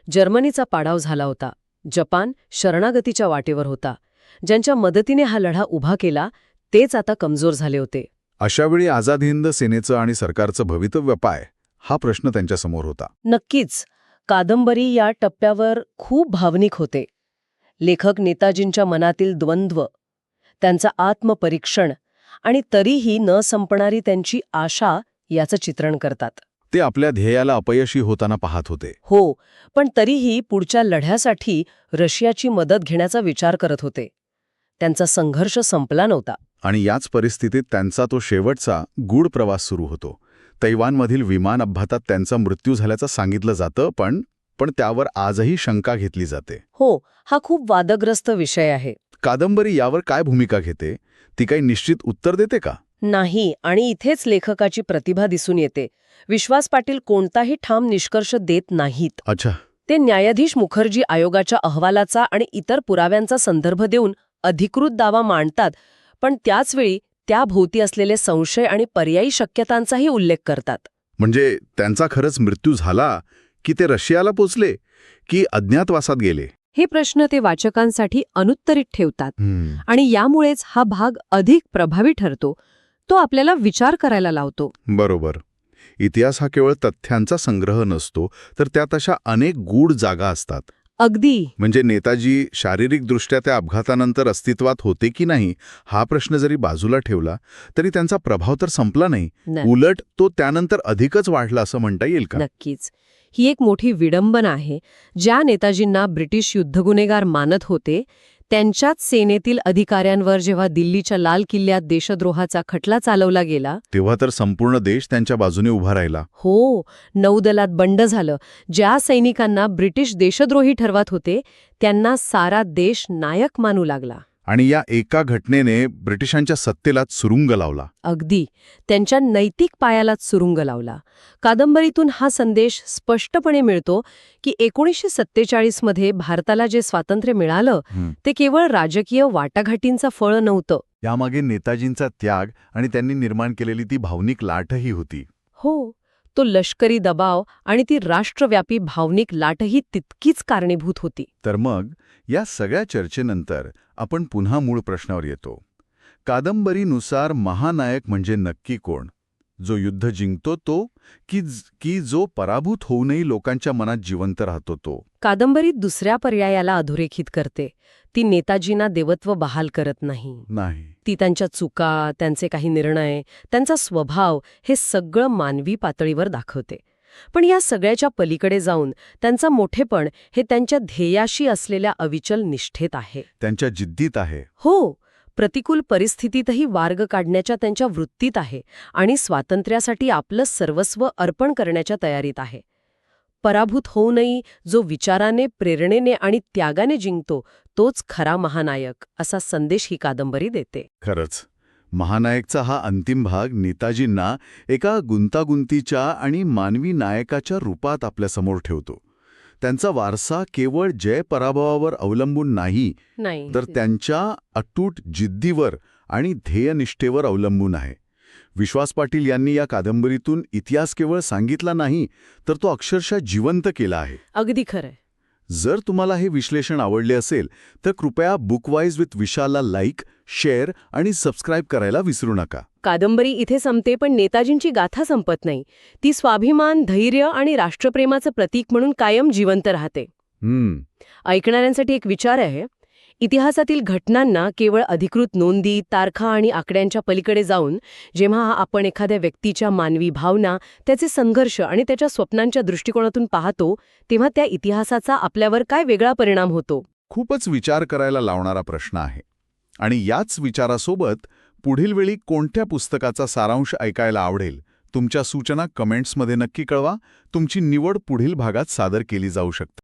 Speaker 2: जर्मनीचा पाडाव झाला होता. जपान शरणागतीच्या वाटेवर होता. ज्यांच्या मदतीने हा लढा उभा केला, तेच आता कमजोर झाले होते.
Speaker 1: अशावेळी आझाद हिंद सेनेचं आणि सरकारचं भवितव्य काय, हा प्रश्न त्यांच्यासमोर होता.
Speaker 2: नक्कीच. कादंबरी या टप्प्यावर खूप भावनिक होते. लेखक नेताजींच्या मनातील द्वंद्व, त्यांचं आत्मपरीक्षण आणि तरीही न संपणारी त्यांची आशा याचं चित्रण करतात.
Speaker 1: ते आपल्या ध्येयाला अपयशी होताना पाहत होते.
Speaker 2: हो, पण तरीही पुढच्या लढ्यासाठी रशियाची मदत घेण्याचा विचार करत होते. त्यांचा संघर्ष संपला नव्हता.
Speaker 1: आणि याच परिस्थितीत त्यांचा तो शेवटचा गूढ प्रवास सुरू होतो. तैवानमधील विमान अपघातात त्यांचा मृत्यू झाल्याचं सांगितलं जातं, पण त्यावर आजही शंका घेतली जाते.
Speaker 2: हो, हा खूप वादग्रस्त विषय आहे.
Speaker 1: कादंबरी यावर काय भूमिका घेते? ती काही निश्चित उत्तर देते का?
Speaker 2: नाही, आणि इथेच लेखकाची प्रतिभा दिसून येते. विश्वास पाटील कोणताही ठाम निष्कर्ष देत नाहीत.
Speaker 1: अच्छा.
Speaker 2: ते न्यायाधीश मुखर्जी आयोगाच्या अहवालाचा आणि इतर पुराव्यांचा संदर्भ देऊन अधिकृत दावा मांडतात, पण त्याचवेळी त्याभोवती असलेले संशय आणि पर्यायी शक्यतांचाही उल्लेख करतात.
Speaker 1: म्हणजे त्यांचा खरंच मृत्यू झाला, की ते रशियाला पोचले, की अज्ञातवासात गेले?
Speaker 2: हे प्रश्न ते वाचकांसाठी अनुत्तरित ठेवतात. आणि यामुळेच हा भाग अधिक प्रभावी ठरतो. तो आपल्याला विचार करायला लावतो.
Speaker 1: बरोबर. इतिहास हा केवळ तथ्यांचा संग्रह नसतो, तर त्यात अशा अनेक गूढ जागा असतात.
Speaker 2: अगदी.
Speaker 1: म्हणजे नेताजी शारीरिकदृष्ट्या त्या अपघातानंतर अस्तित्वात होते की नाही, हा प्रश्न जरी बाजूला ठेवला तरी त्यांचा प्रभाव तर संपला नाही. उलट तो त्यानंतर अधिकच वाढला असं म्हणता येईल का?
Speaker 2: नक्कीच. ही एक मोठी विडंबना आहे. ज्या नेताजींना ब्रिटिश युद्धगुन्हेगार मानत होते, त्यांच्याच सेनेतील अधिकाऱ्यांवर जेव्हा दिल्लीच्या लाल किल्ल्यात देशद्रोहाचा खटला चालवला गेला,
Speaker 1: तेव्हा तर संपूर्ण देश त्यांच्या बाजूने उभा राहिला.
Speaker 2: हो, नौदलात बंड झालं. ज्या सैनिकांना ब्रिटिश देशद्रोही ठरवत होते, त्यांना सारा देश नायक मानू लागला.
Speaker 1: आणि या एका घटनेने ब्रिटिशांच्या सत्तेलाच सुरुंग लावला.
Speaker 2: अगदी. त्यांच्या नैतिक पायालाच सुरुंग लावला. कादंबरीतून हा संदेश स्पष्टपणे मिळतो की 1947 मध्ये भारताला जे स्वातंत्र्य मिळालं, ते केवळ राजकीय वाटाघाटींचं फळ नव्हतं.
Speaker 1: यामागे नेताजींचा त्याग आणि त्यांनी निर्माण केलेली ती भावनिक लाटही होती.
Speaker 2: हो, तो लष्करी दबाव आणि ती राष्ट्रव्यापी भावनिक लाटही तितकीच कारणीभूत होती.
Speaker 1: तर मग या सगळ्या चर्चेनंतर आपण पुन्हा मूळ प्रश्नावर येतो. कादंबरीनुसार महानायक म्हणजे नक्की कोण? जो युद्ध जिंकतो तो, की जो पराभूत होऊनही लोकांच्या मनात जिवंत राहतो तो?
Speaker 2: कादंबरीत दुसऱ्या पर्यायाला अधोरेखित करते. ती नेताजींना देवत्व बहाल करत नाही. ती त्यांच्या चुका, त्यांचे काही निर्णय, त्यांचा स्वभाव हे सगळं मानवी पातळीवर दाखवते. पण या सगळ्याच्या पलीकडे जाऊन त्यांचं मोठेपण हे त्यांच्या ध्येयाशी असलेल्या अविचल निष्ठेत आहे.
Speaker 1: त्यांच्या जिद्दीत आहे.
Speaker 2: हो, प्रतिकूल परिस्थितीतही मार्ग काढण्याच्या त्यांच्या वृत्तीत आहे आणि स्वातंत्र्यासाठी आपलं सर्वस्व अर्पण करण्याच्या तयारीत आहे. पराभूत होऊनही जो विचाराने, प्रेरणेने आणि त्यागाने जिंकतो, तोच खरा महानायक, असा संदेश ही कादंबरी देते.
Speaker 1: खरंच, महानायकचा हा अंतिम भाग नेताजींना एका गुंतागुंतीच्या आणि मानवी नायकाच्या रूपात आपल्यासमोर ठेवतो. त्यांचा वारसा केवळ जय पराभवावर अवलंबून नाही, तर त्यांच्या अटूट जिद्दीवर आणि ध्येयनिष्ठेवर अवलंबून आहे. विश्वास पाटील यांनी या कादंबरीतून इतिहास केवळ सांगितला नाही, तर तो अक्षरशः जिवंत केला आहे.
Speaker 2: अगदी खरंय.
Speaker 1: जर तुम्हाला हे विश्लेषण आवडले असेल तर कृपया बुकवाईज विथ विशालला लाईक, शेअर आणि सबस्क्राईब करायला विसरू नका.
Speaker 2: कादंबरी इथे संपते, पण नेताजींची गाथा संपत नाही. ती स्वाभिमान, धैर्य आणि राष्ट्रप्रेमाचं प्रतीक म्हणून कायम जिवंत राहते. ऐकणाऱ्यांसाठी एक विचार आहे. इतिहासातील घटनांना केवळ अधिकृत नोंदी, तारखा आणि आकड्यांच्या पलीकडे जाऊन जेव्हा आपण एखाद्या व्यक्तीच्या मानवी भावना, त्याचे संघर्ष आणि त्याच्या स्वप्नांच्या दृष्टिकोनातून पाहतो, तेव्हा त्या इतिहासाचा आपल्यावर काय वेगळा परिणाम होतो?
Speaker 1: खूपच विचार करायला लावणारा प्रश्न आहे. आणि याच विचारासोबत पुढील वेळी कोणत्या पुस्तकाचा सारांश ऐकायला आवडेल तुमच्या सूचना कमेंट्समध्ये नक्की कळवा. तुमची निवड पुढील भागात सादर केली जाऊ शकते.